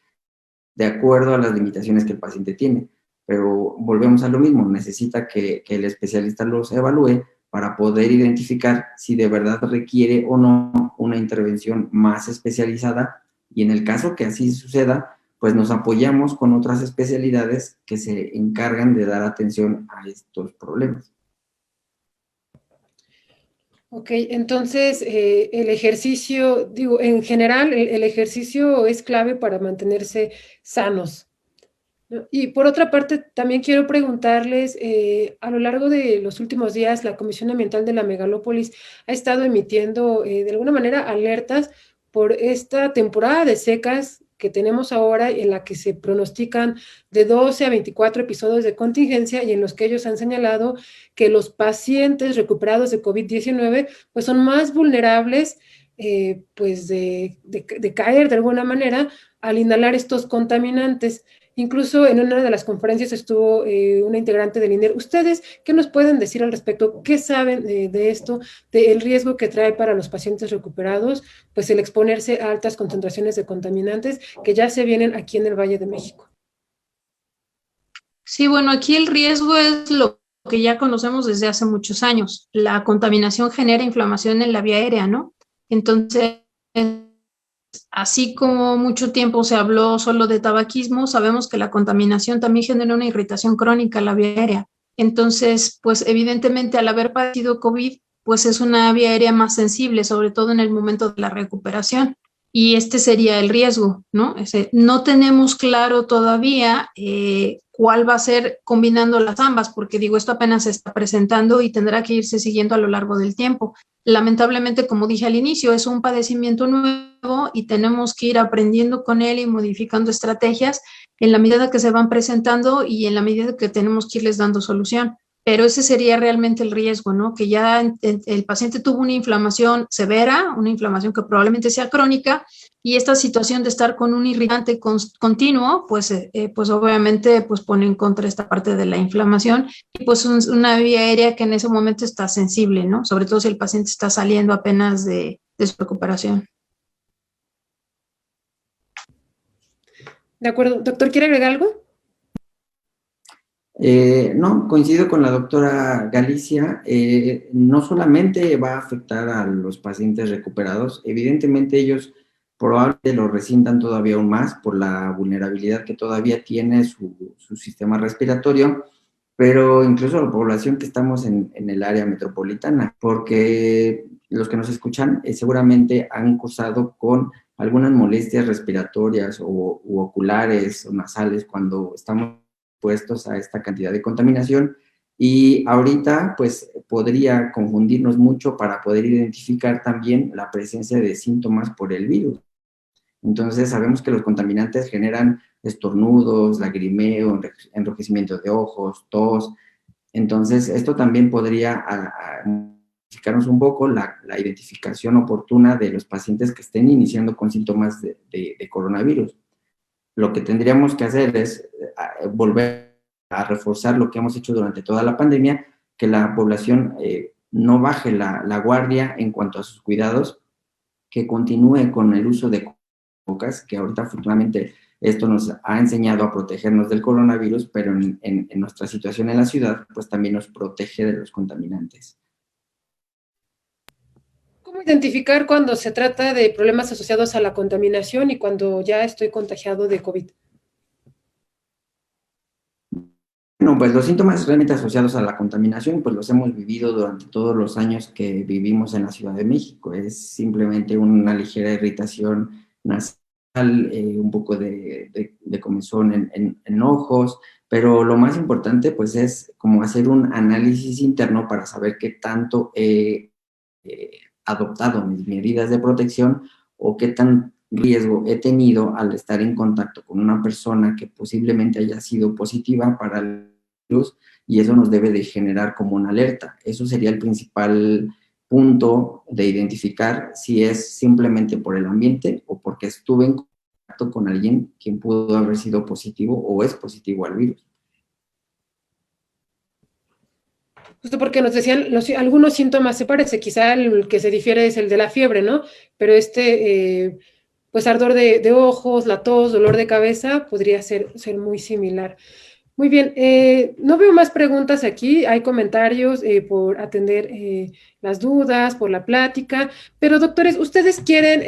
[SPEAKER 3] de acuerdo a las limitaciones que el paciente tiene. Pero volvemos a lo mismo, necesita que el especialista los evalúe para poder identificar si de verdad requiere o no una intervención más especializada, y en el caso que así suceda, pues nos apoyamos con otras especialidades que se encargan de dar atención a estos problemas.
[SPEAKER 1] Ok, entonces el ejercicio, digo, en general el ejercicio es clave para mantenerse sanos, ¿no? Y por otra parte, también quiero preguntarles, a lo largo de los últimos días, la Comisión Ambiental de la Megalópolis ha estado emitiendo de alguna manera alertas por esta temporada de secas que tenemos ahora, en la que se pronostican de 12 a 24 episodios de contingencia, y en los que ellos han señalado que los pacientes recuperados de COVID-19 pues son más vulnerables pues de caer de alguna manera al inhalar estos contaminantes. Incluso en una de las conferencias estuvo una integrante del INER. ¿Ustedes qué nos pueden decir al respecto? ¿Qué saben de esto, del riesgo que trae para los pacientes recuperados, pues el exponerse a altas concentraciones de contaminantes que ya se vienen aquí en el Valle de México?
[SPEAKER 2] Sí, bueno, aquí el riesgo es lo que ya conocemos desde hace muchos años. La contaminación genera inflamación en la vía aérea, ¿no? Entonces, así como mucho tiempo se habló solo de tabaquismo, sabemos que la contaminación también genera una irritación crónica en la vía aérea. Entonces, pues evidentemente al haber padecido COVID, pues es una vía aérea más sensible, sobre todo en el momento de la recuperación. Y este sería el riesgo, ¿no? No tenemos claro todavía cuál va a ser combinando las ambas, porque digo, esto apenas se está presentando y tendrá que irse siguiendo a lo largo del tiempo. Lamentablemente, como dije al inicio, es un padecimiento nuevo y tenemos que ir aprendiendo con él y modificando estrategias en la medida que se van presentando y en la medida que tenemos que irles dando solución. Pero ese sería realmente el riesgo, ¿no? Que ya el paciente tuvo una inflamación severa, una inflamación que probablemente sea crónica, y esta situación de estar con un irritante continuo, pues obviamente pues pone en contra esta parte de la inflamación, y pues una vía aérea que en ese momento está sensible, ¿no? Sobre todo si el paciente está saliendo apenas de su recuperación.
[SPEAKER 1] De acuerdo. Doctor, ¿quiere agregar algo?
[SPEAKER 3] No, coincido con la doctora Galicia. No solamente va a afectar a los pacientes recuperados, evidentemente ellos probablemente lo resientan todavía aún más por la vulnerabilidad que todavía tiene su sistema respiratorio, pero incluso la población que estamos en el área metropolitana, porque los que nos escuchan seguramente han cursado con algunas molestias respiratorias u oculares o nasales cuando estamos expuestos a esta cantidad de contaminación, y ahorita pues podría confundirnos mucho para poder identificar también la presencia de síntomas por el virus. Entonces sabemos que los contaminantes generan estornudos, lagrimeo, enrojecimiento de ojos, tos. Entonces esto también podría modificarnos un poco la identificación oportuna de los pacientes que estén iniciando con síntomas de coronavirus. Lo que tendríamos que hacer es volver a reforzar lo que hemos hecho durante toda la pandemia, que la población no baje la guardia en cuanto a sus cuidados, que continúe con el uso de cubrebocas, que ahorita afortunadamente esto nos ha enseñado a protegernos del coronavirus, pero en nuestra situación en la ciudad, pues también nos protege de los contaminantes.
[SPEAKER 1] ¿Cómo identificar cuando se trata de problemas asociados a la contaminación y cuando ya estoy contagiado de COVID?
[SPEAKER 3] Bueno, pues los síntomas realmente asociados a la contaminación, pues los hemos vivido durante todos los años que vivimos en la Ciudad de México. Es simplemente una ligera irritación nasal, un poco de comezón en ojos, pero lo más importante pues es como hacer un análisis interno para saber qué tanto he adoptado mis medidas de protección o qué tan riesgo he tenido al estar en contacto con una persona que posiblemente haya sido positiva para el virus, y eso nos debe de generar como una alerta. Eso sería el principal punto de identificar si es simplemente por el ambiente o porque estuve en contacto con alguien quien pudo haber sido positivo o es positivo al virus.
[SPEAKER 1] Justo porque nos decían algunos síntomas se parece, quizá el que se difiere es el de la fiebre, ¿no? Pero pues ardor de ojos, la tos, dolor de cabeza, podría ser muy similar. Muy bien, no veo más preguntas aquí, hay comentarios por atender las dudas, por la plática, pero doctores, ¿ustedes quieren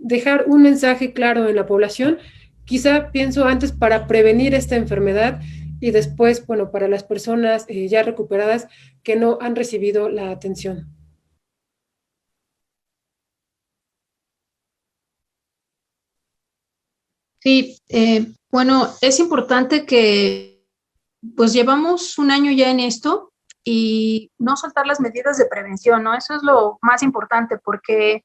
[SPEAKER 1] dejar un mensaje claro en la población? Quizá pienso antes para prevenir esta enfermedad y después, bueno, para las personas ya recuperadas que no han recibido la atención.
[SPEAKER 2] Sí, bueno, es importante que pues llevamos un año ya en esto y no soltar las medidas de prevención, ¿no? Eso es lo más importante porque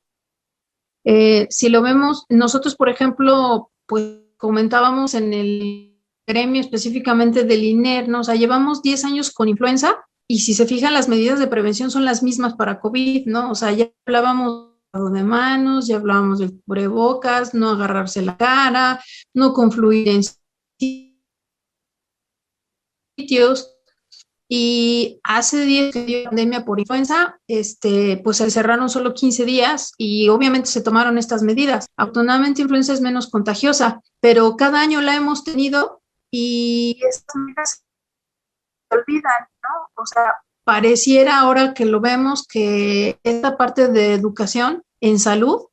[SPEAKER 2] si lo vemos, nosotros, por ejemplo, pues comentábamos en el gremio específicamente del INER, ¿no? O sea, llevamos 10 años con influenza y si se fijan, las medidas de prevención son las mismas para COVID, ¿no? O sea, ya hablábamos de manos, ya hablábamos del cubrebocas, no agarrarse la cara, no confluir en sitios. Y hace 10 que dio pandemia por influenza, pues se cerraron solo 15 días y obviamente se tomaron estas medidas. Afortunadamente influenza es menos contagiosa, pero cada año la hemos tenido y estas medidas se olvidan, ¿no? O sea, pareciera ahora que lo vemos que esta parte de educación en salud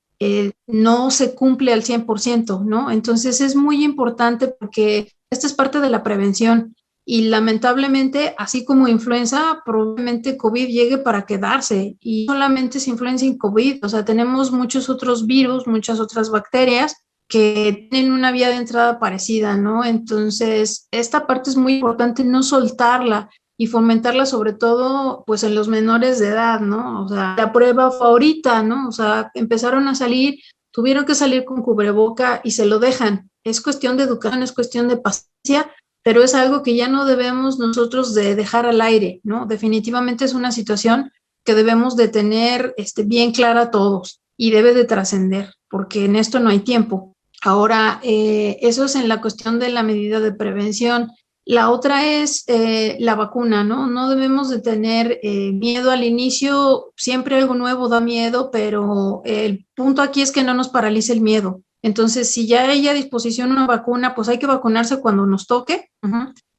[SPEAKER 2] no se cumple al 100%, ¿no? Entonces es muy importante porque esta es parte de la prevención. Y lamentablemente, así como influenza, probablemente COVID llegue para quedarse. Y no solamente es influenza y COVID, o sea, tenemos muchos otros virus, muchas otras bacterias que tienen una vía de entrada parecida, ¿no? Entonces, esta parte es muy importante no soltarla y fomentarla sobre todo, pues, en los menores de edad, ¿no? O sea, la prueba fue ahorita, ¿no? O sea, empezaron a salir, tuvieron que salir con cubreboca y se lo dejan. Es cuestión de educación, es cuestión de paciencia, pero es algo que ya no debemos nosotros de dejar al aire, ¿no? Definitivamente es una situación que debemos de tener bien clara todos y debe de trascender, porque en esto no hay tiempo. Ahora, eso es en la cuestión de la medida de prevención. La otra es la vacuna, ¿no? No debemos de tener miedo al inicio, siempre algo nuevo da miedo, pero el punto aquí es que no nos paralice el miedo. Entonces, si ya hay a disposición una vacuna, pues hay que vacunarse cuando nos toque.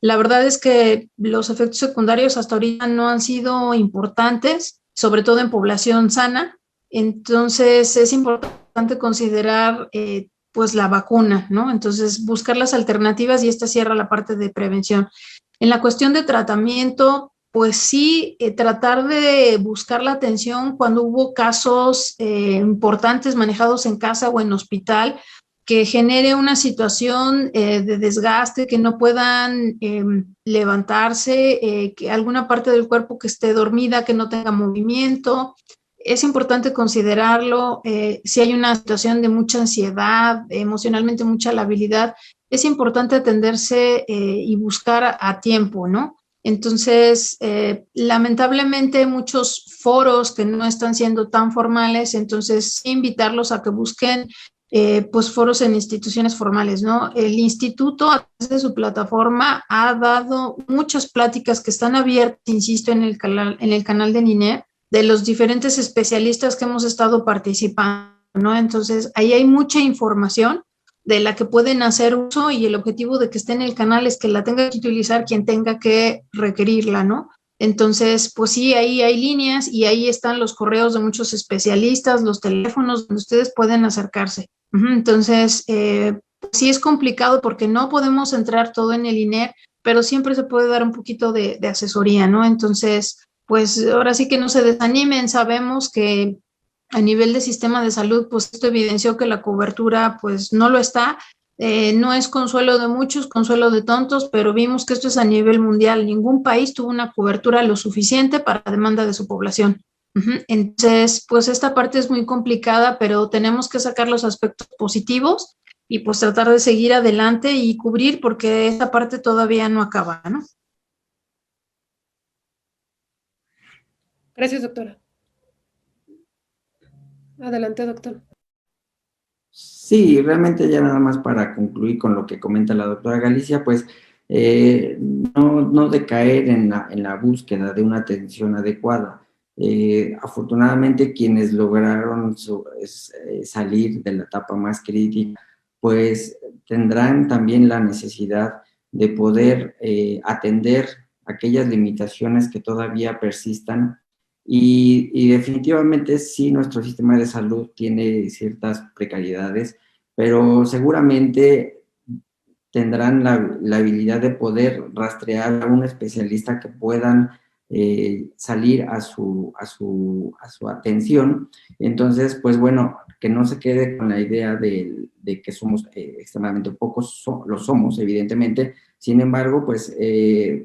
[SPEAKER 2] La verdad es que los efectos secundarios hasta ahorita no han sido importantes, sobre todo en población sana. Entonces, es importante importante considerar pues la vacuna, ¿no? Entonces, buscar las alternativas y esta cierra la parte de prevención. En la cuestión de tratamiento, pues sí, tratar de buscar la atención cuando hubo casos importantes manejados en casa o en hospital que genere una situación de desgaste, que no puedan levantarse, que alguna parte del cuerpo que esté dormida, que no tenga movimiento. Es importante considerarlo. Si hay una situación de mucha ansiedad, emocionalmente mucha labilidad, es importante atenderse y buscar a tiempo, ¿no? Entonces, lamentablemente muchos foros que no están siendo tan formales, entonces invitarlos a que busquen pues foros en instituciones formales, ¿no? El instituto a través de su plataforma ha dado muchas pláticas que están abiertas, insisto, en el canal de NINER, de los diferentes especialistas que hemos estado participando, ¿no? Entonces, ahí hay mucha información de la que pueden hacer uso y el objetivo de que esté en el canal es que la tenga que utilizar quien tenga que requerirla, ¿no? Entonces, pues sí, ahí hay líneas y ahí están los correos de muchos especialistas, los teléfonos donde ustedes pueden acercarse. Entonces, pues sí es complicado porque no podemos entrar todo en el INER, pero siempre se puede dar un poquito de asesoría, ¿no? Entonces, pues ahora sí que no se desanimen, sabemos que a nivel de sistema de salud, pues esto evidenció que la cobertura pues no lo está, no es consuelo de muchos, consuelo de tontos, pero vimos que esto es a nivel mundial, ningún país tuvo una cobertura lo suficiente para la demanda de su población. Entonces, pues esta parte es muy complicada, pero tenemos que sacar los aspectos positivos y pues tratar de seguir adelante y cubrir porque esta parte todavía no acaba, ¿no?
[SPEAKER 1] Gracias, doctora. Adelante, doctor.
[SPEAKER 3] Sí, realmente ya nada más para concluir con lo que comenta la doctora Galicia, pues no decaer en la búsqueda de una atención adecuada. Afortunadamente quienes lograron salir de la etapa más crítica, pues tendrán también la necesidad de poder atender aquellas limitaciones que todavía persistan y definitivamente sí, nuestro sistema de salud tiene ciertas precariedades, pero seguramente tendrán la habilidad de poder rastrear a un especialista que puedan salir a su atención. Entonces, pues bueno, que no se quede con la idea de que somos extremadamente pocos, lo somos, evidentemente. Sin embargo, pues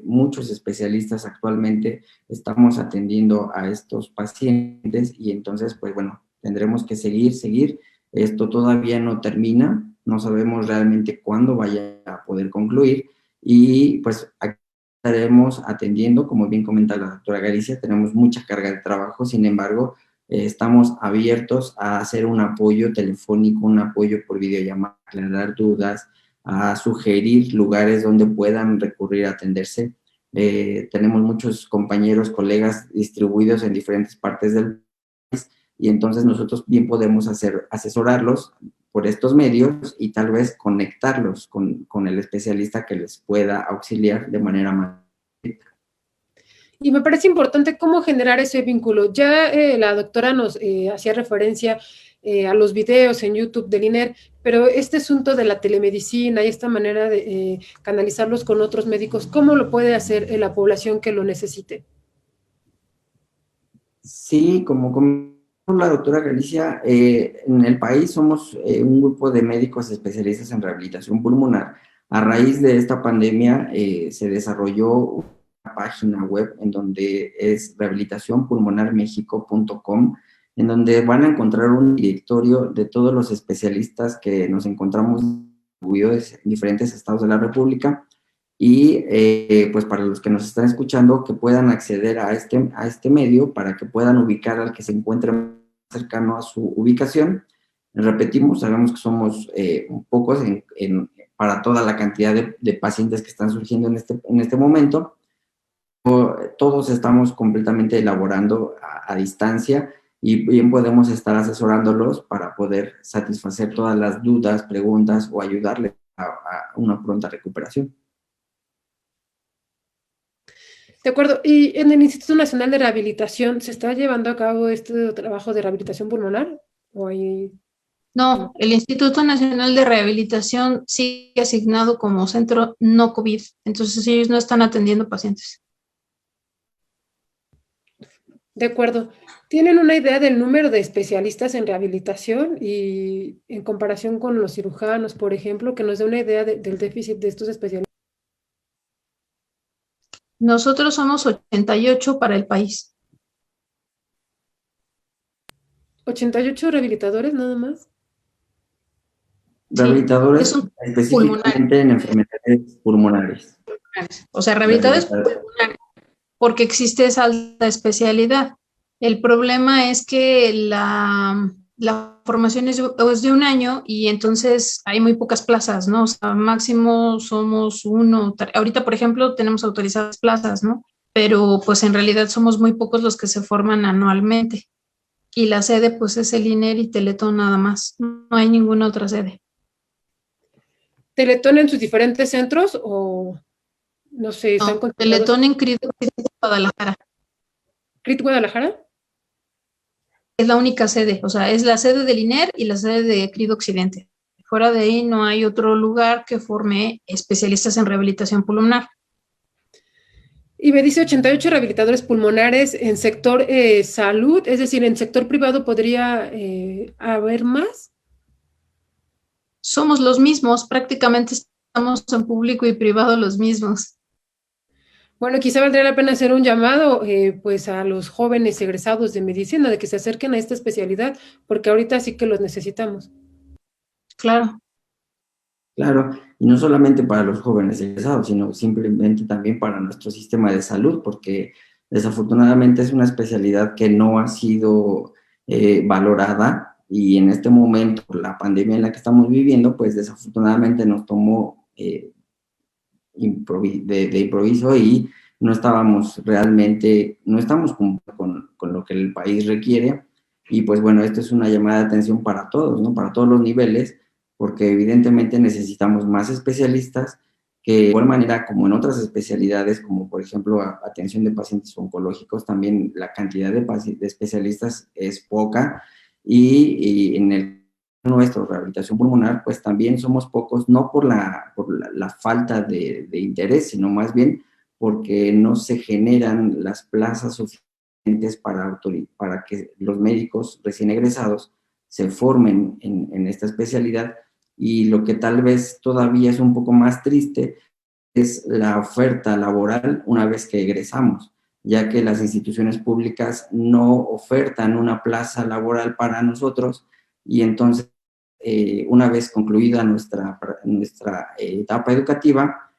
[SPEAKER 3] muchos especialistas actualmente estamos atendiendo a estos pacientes y entonces, pues bueno, tendremos que seguir. Esto todavía no termina, no sabemos realmente cuándo vaya a poder concluir y pues aquí estaremos atendiendo, como bien comenta la doctora Galicia, tenemos mucha carga de trabajo, sin embargo, estamos abiertos a hacer un apoyo telefónico, un apoyo por videollamada, a aclarar dudas, a sugerir lugares donde puedan recurrir a atenderse. Tenemos muchos compañeros, colegas distribuidos en diferentes partes del país y entonces nosotros bien podemos asesorarlos por estos medios y tal vez conectarlos con el especialista que les pueda auxiliar de manera más.
[SPEAKER 1] Y me parece importante cómo generar ese vínculo. Ya la doctora nos hacía referencia a los videos en YouTube del INER, pero este asunto de la telemedicina y esta manera de canalizarlos con otros médicos, ¿cómo lo puede hacer la población que lo necesite?
[SPEAKER 3] Sí, como la doctora Galicia, en el país somos un grupo de médicos especialistas en rehabilitación pulmonar. A raíz de esta pandemia se desarrolló una página web en donde es rehabilitacionpulmonarmexico.com, en donde van a encontrar un directorio de todos los especialistas que nos encontramos distribuidos en diferentes estados de la República y pues para los que nos están escuchando que puedan acceder a este medio para que puedan ubicar al que se encuentre más cercano a su ubicación. Repetimos, sabemos que somos pocos para toda la cantidad de pacientes que están surgiendo en este momento. Todos estamos completamente elaborando a distancia y bien podemos estar asesorándolos para poder satisfacer todas las dudas, preguntas o ayudarles a una pronta recuperación.
[SPEAKER 1] De acuerdo. ¿Y en el Instituto Nacional de Rehabilitación se está llevando a cabo este trabajo de rehabilitación pulmonar? ¿O hay...
[SPEAKER 2] No, el Instituto Nacional de Rehabilitación sigue asignado como centro no COVID, entonces ellos no están atendiendo pacientes.
[SPEAKER 1] De acuerdo. ¿Tienen una idea del número de especialistas en rehabilitación y en comparación con los cirujanos, por ejemplo, que nos dé una idea del déficit de estos especialistas?
[SPEAKER 2] Nosotros somos 88 para el país.
[SPEAKER 1] 88 rehabilitadores nada más.
[SPEAKER 3] Rehabilitadores
[SPEAKER 2] Sí,
[SPEAKER 3] específicamente en enfermedades pulmonares.
[SPEAKER 2] O sea, rehabilitadores pulmonares, porque existe esa alta especialidad. El problema es que la formación es de un año y entonces hay muy pocas plazas, ¿no? O sea, máximo somos uno. Ahorita, por ejemplo, tenemos autorizadas plazas, ¿no? Pero pues en realidad somos muy pocos los que se forman anualmente. Y la sede pues es el INER y Teletón nada más. No hay ninguna otra sede.
[SPEAKER 1] ¿Teletón en sus diferentes centros o no sé, están
[SPEAKER 2] No,
[SPEAKER 1] concentrados
[SPEAKER 2] Teletón en CRID Guadalajara.
[SPEAKER 1] CRIT Guadalajara?
[SPEAKER 2] Es la única sede, o sea, es la sede del INER y la sede de CRID Occidente. Fuera de ahí no hay otro lugar que forme especialistas en rehabilitación pulmonar.
[SPEAKER 1] Y me dice 88 rehabilitadores pulmonares en sector salud, es decir, en sector privado podría haber más.
[SPEAKER 2] Somos los mismos, prácticamente estamos en público y privado los mismos.
[SPEAKER 1] Bueno, quizá valdría la pena hacer un llamado pues a los jóvenes egresados de medicina de que se acerquen a esta especialidad, porque ahorita sí que los necesitamos.
[SPEAKER 2] Claro.
[SPEAKER 3] Claro, y no solamente para los jóvenes egresados, sino simplemente también para nuestro sistema de salud, porque desafortunadamente es una especialidad que no ha sido valorada y en este momento, por la pandemia en la que estamos viviendo, pues desafortunadamente nos tomó de improviso y no estábamos realmente, no estamos con lo que el país requiere. Y pues bueno, esto es una llamada de atención para todos, ¿no? Para todos los niveles, porque evidentemente necesitamos más especialistas que de igual manera como en otras especialidades, como por ejemplo atención de pacientes oncológicos, también la cantidad de especialistas es poca y en el nuestro, rehabilitación pulmonar, pues también somos pocos, no por la falta de interés, sino más bien porque no se generan las plazas suficientes para que los médicos recién egresados se formen en esta especialidad. Y lo que tal vez todavía es un poco más triste es la oferta laboral una vez que egresamos, ya que las instituciones públicas no ofertan una plaza laboral para nosotros y entonces una vez concluida nuestra etapa educativa,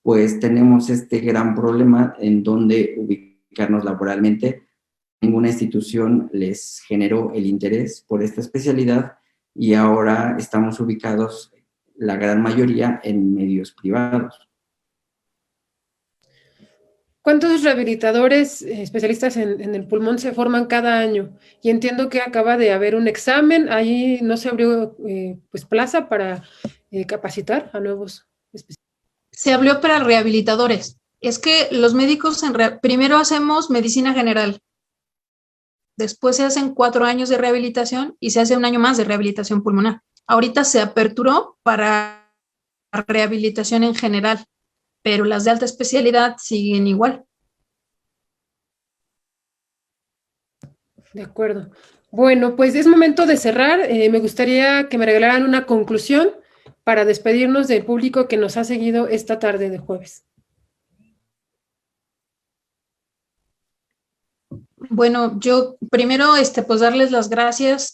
[SPEAKER 3] pues tenemos este gran problema en donde ubicarnos laboralmente. Ninguna institución les generó el interés por esta especialidad y ahora estamos ubicados, la gran mayoría, en medios privados.
[SPEAKER 1] ¿Cuántos rehabilitadores especialistas en el pulmón se forman cada año? Y entiendo que acaba de haber un examen, ahí no se abrió pues plaza para capacitar a nuevos especialistas.
[SPEAKER 2] Se abrió para rehabilitadores. Es que los médicos primero hacemos medicina general, después se hacen 4 años de rehabilitación y se hace un año más de rehabilitación pulmonar. Ahorita se aperturó para rehabilitación en general, pero las de alta especialidad siguen igual.
[SPEAKER 1] De acuerdo. Bueno, pues es momento de cerrar. Me gustaría que me regalaran una conclusión para despedirnos del público que nos ha seguido esta tarde de jueves.
[SPEAKER 2] Bueno, yo primero, pues darles las gracias,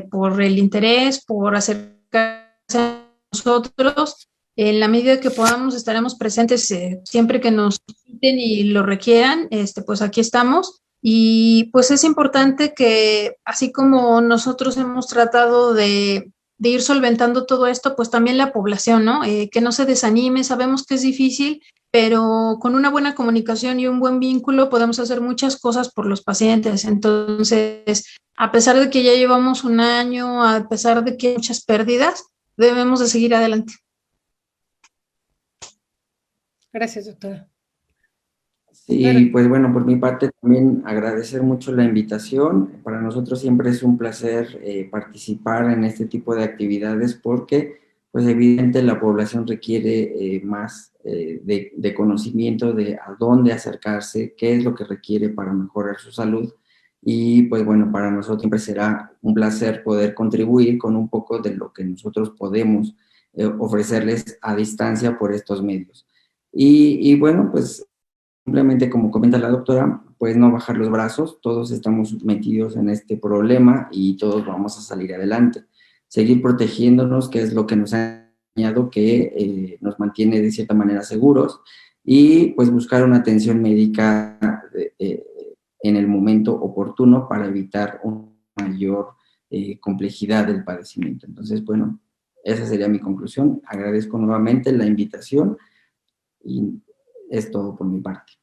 [SPEAKER 2] por el interés, por acercarse a nosotros. En la medida que podamos, estaremos presentes siempre que nos visiten y lo requieran, pues aquí estamos. Y pues es importante que, así como nosotros hemos tratado de ir solventando todo esto, pues también la población, ¿no? Que no se desanime, sabemos que es difícil, pero con una buena comunicación y un buen vínculo podemos hacer muchas cosas por los pacientes. Entonces, a pesar de que ya llevamos un año, a pesar de que hay muchas pérdidas, debemos de seguir adelante.
[SPEAKER 1] Gracias, doctora.
[SPEAKER 3] Sí,
[SPEAKER 1] Claro.
[SPEAKER 3] pues bueno, por mi parte también agradecer mucho la invitación. Para nosotros siempre es un placer participar en este tipo de actividades porque, pues evidente, la población requiere más de conocimiento de a dónde acercarse, qué es lo que requiere para mejorar su salud. Y pues bueno, para nosotros siempre será un placer poder contribuir con un poco de lo que nosotros podemos ofrecerles a distancia por estos medios. Y bueno, pues simplemente, como comenta la doctora, pues no bajar los brazos, todos estamos metidos en este problema y todos vamos a salir adelante. Seguir protegiéndonos, que es lo que nos ha enseñado que nos mantiene de cierta manera seguros, y pues buscar una atención médica en el momento oportuno para evitar una mayor complejidad del padecimiento. Entonces, bueno, esa sería mi conclusión. Agradezco nuevamente la invitación y es todo por mi parte.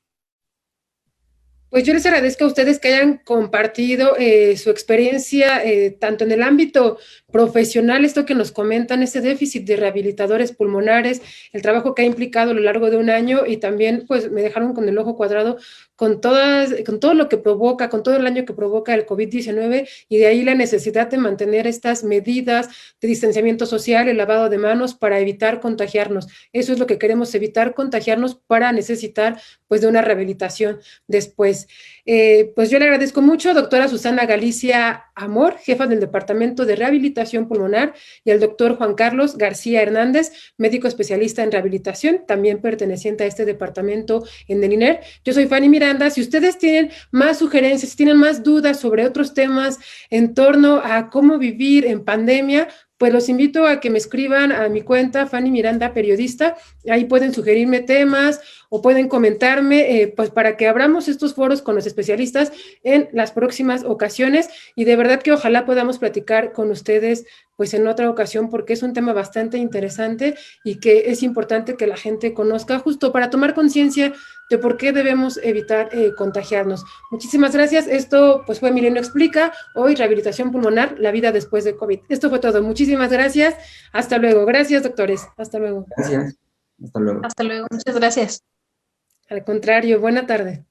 [SPEAKER 1] Pues yo les agradezco a ustedes que hayan compartido su experiencia tanto en el ámbito profesional, esto que nos comentan, ese déficit de rehabilitadores pulmonares, el trabajo que ha implicado a lo largo de un año, y también pues me dejaron con el ojo cuadrado con todo lo que provoca, con todo el daño que provoca el COVID-19, y de ahí la necesidad de mantener estas medidas de distanciamiento social, el lavado de manos para evitar contagiarnos. Eso es lo que queremos, evitar contagiarnos para necesitar pues de una rehabilitación después. Pues yo le agradezco mucho, doctora Susana Galicia Amor, jefa del Departamento de Rehabilitación Pulmonar, y al doctor Juan Carlos García Hernández, médico especialista en rehabilitación, también perteneciente a este departamento en el INER. Yo soy Fanny Miranda. Si ustedes tienen más sugerencias, si tienen más dudas sobre otros temas en torno a cómo vivir en pandemia, pues los invito a que me escriban a mi cuenta, Fanny Miranda Periodista. Ahí pueden sugerirme temas o pueden comentarme, pues para que abramos estos foros con los especialistas en las próximas ocasiones. Y de verdad que ojalá podamos platicar con ustedes pues en otra ocasión, porque es un tema bastante interesante y que es importante que la gente conozca, justo para tomar conciencia de por qué debemos evitar contagiarnos. Muchísimas gracias. Esto pues fue Milenio Explica, hoy rehabilitación pulmonar, la vida después de COVID. Esto fue todo. Muchísimas gracias. Hasta luego. Gracias, doctores. Hasta luego.
[SPEAKER 3] Gracias. Hasta luego.
[SPEAKER 2] Hasta luego. Muchas gracias.
[SPEAKER 1] Al contrario, buena tarde.